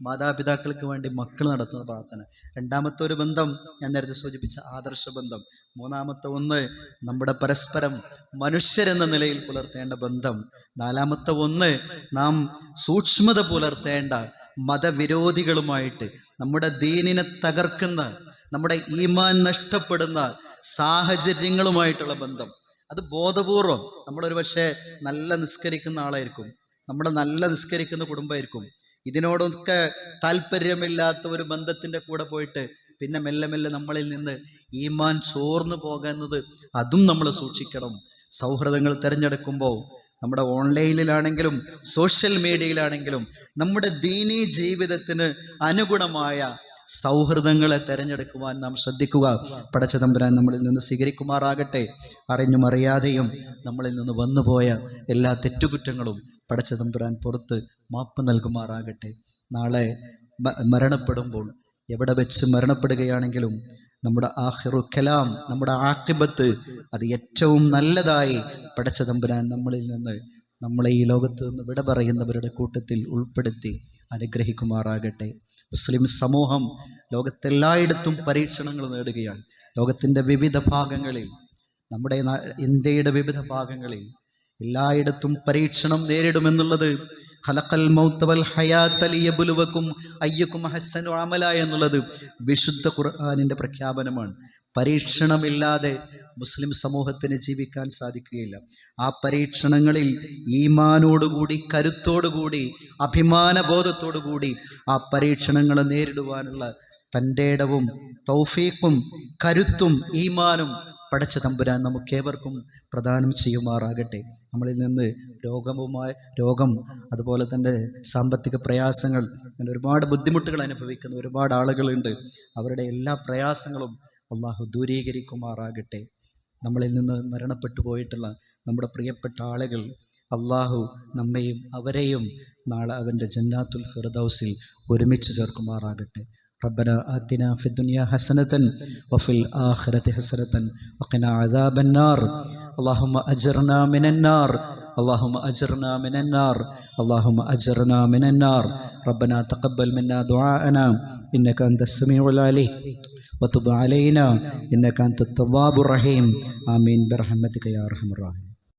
Speaker 2: മാതാപിതാക്കൾക്ക് വേണ്ടി മക്കൾ നടത്തുന്ന പ്രാർത്ഥന. രണ്ടാമത്തെ ഒരു ബന്ധം ഞാൻ നേരത്തെ സൂചിപ്പിച്ച ആദർശ ബന്ധം. മൂന്നാമത്തെ ഒന്ന് നമ്മുടെ പരസ്പരം മനുഷ്യരെന്ന നിലയിൽ പുലർത്തേണ്ട ബന്ധം. നാലാമത്തെ ഒന്ന് നാം സൂക്ഷ്മത പുലർത്തേണ്ട മതവിരോധികളുമായിട്ട്, നമ്മുടെ ദീനിനെ തകർക്കുന്ന, നമ്മുടെ ഈമാൻ നഷ്ടപ്പെടുന്ന സാഹചര്യങ്ങളുമായിട്ടുള്ള ബന്ധം. അത് ബോധപൂർവം. നമ്മളൊരു പക്ഷേ നല്ല നിസ്കരിക്കുന്ന ആളായിരിക്കും, നമ്മുടെ നല്ല നിസ്കരിക്കുന്ന കുടുംബമായിരിക്കും. ഇതിനോടൊക്കെ താല്പര്യമില്ലാത്ത ഒരു ബന്ധത്തിൻ്റെ കൂടെ പോയിട്ട് പിന്നെ മെല്ലെ മെല്ലെ നമ്മളിൽ നിന്ന് ഈമാൻ ചോർന്നു പോകുന്നത്, അതും നമ്മൾ സൂക്ഷിക്കണം. സൗഹൃദങ്ങൾ തിരഞ്ഞെടുക്കുമ്പോൾ നമ്മുടെ ഓൺലൈനിലാണെങ്കിലും സോഷ്യൽ മീഡിയയിലാണെങ്കിലും നമ്മുടെ ദീനീ ജീവിതത്തിന് അനുഗുണമായ സൗഹൃദങ്ങളെ തിരഞ്ഞെടുക്കുവാൻ നാം ശ്രദ്ധിക്കുക. പടച്ച തമ്പുരാൻ നമ്മളിൽ നിന്ന് സ്വീകരിക്കുമാറാകട്ടെ. അറിഞ്ഞും അറിയാതെയും നമ്മളിൽ നിന്ന് വന്നുപോയ എല്ലാ തെറ്റുകുറ്റങ്ങളും പടച്ച തമ്പുരാൻ പുറത്ത് മാപ്പ് നൽകുമാറാകട്ടെ. നാളെ മരണപ്പെടുമ്പോൾ, എവിടെ വെച്ച് മരണപ്പെടുകയാണെങ്കിലും നമ്മുടെ ആഖിറു കലാം, നമ്മുടെ ആഖിബത്ത്, അത് ഏറ്റവും നല്ലതായി പടച്ച തമ്പുരാൻ നമ്മളിൽ നിന്ന്, നമ്മളെ ഈ ലോകത്ത് നിന്ന് വിട പറയുന്നവരുടെ കൂട്ടത്തിൽ ഉൾപ്പെടുത്തി അനുഗ്രഹിക്കുമാറാകട്ടെ. മുസ്ലിം സമൂഹം ലോകത്തെല്ലായിടത്തും പരീക്ഷണങ്ങൾ നേടുകയാണ്. ലോകത്തിൻ്റെ വിവിധ ഭാഗങ്ങളിൽ, നമ്മുടെ ഇന്ത്യയുടെ വിവിധ ഭാഗങ്ങളിൽ എല്ലായിടത്തും പരീക്ഷണം നേരിടുമെന്നുള്ളത് ഖലഖൽ മൗത വൽ ഹയാത ലിയബ്ലുവകും അയ്യുകും അഹ്സനു അമല എന്നുള്ളത് വിശുദ്ധ ഖുർആനിൻ്റെ പ്രഖ്യാപനമാണ്. പരീക്ഷണമില്ലാതെ മുസ്ലിം സമൂഹത്തിന് ജീവിക്കാൻ സാധിക്കുകയില്ല. ആ പരീക്ഷണങ്ങളിൽ ഈമാനോടുകൂടി, കരുത്തോടുകൂടി, അഭിമാനബോധത്തോടുകൂടി ആ പരീക്ഷണങ്ങളെ നേരിടുവാനുള്ള തൻ്റെ ഇടവും തൗഫീഖും കരുത്തും ഈമാനും പടച്ച തമ്പുരാൻ നമുക്കേവർക്കും പ്രദാനം ചെയ്യുമാറാകട്ടെ. നമ്മളിൽ നിന്ന് രോഗം, അതുപോലെ തന്നെ സാമ്പത്തിക പ്രയാസങ്ങൾ, അങ്ങനെ ഒരുപാട് ബുദ്ധിമുട്ടുകൾ അനുഭവിക്കുന്ന ഒരുപാട് ആളുകളുണ്ട്. അവരുടെ എല്ലാ പ്രയാസങ്ങളും അള്ളാഹു ദൂരീകരിക്കുമാറാകട്ടെ. നമ്മളിൽ നിന്ന് മരണപ്പെട്ടു പോയിട്ടുള്ള നമ്മുടെ പ്രിയപ്പെട്ട ആളുകൾ അള്ളാഹു നമ്മയും അവരെയും നാളെ അവൻ്റെ ജന്നാത്തുൽ ഫിർദൗസിൽ ഒരുമിച്ച് ചേർക്കുമാറാകട്ടെ. ربنا آتنا في الدنيا حسنة وفي الآخرة حسنة وقنا عذاب النار. اللهم أجرنا من النار، اللهم أجرنا من النار، اللهم أجرنا من النار. ربنا تقبل منا دعاءنا إنك أنت السميع العليم وتب علينا إنك أنت التواب الرحيم. آمين برحمتك يا أرحم الراحمين.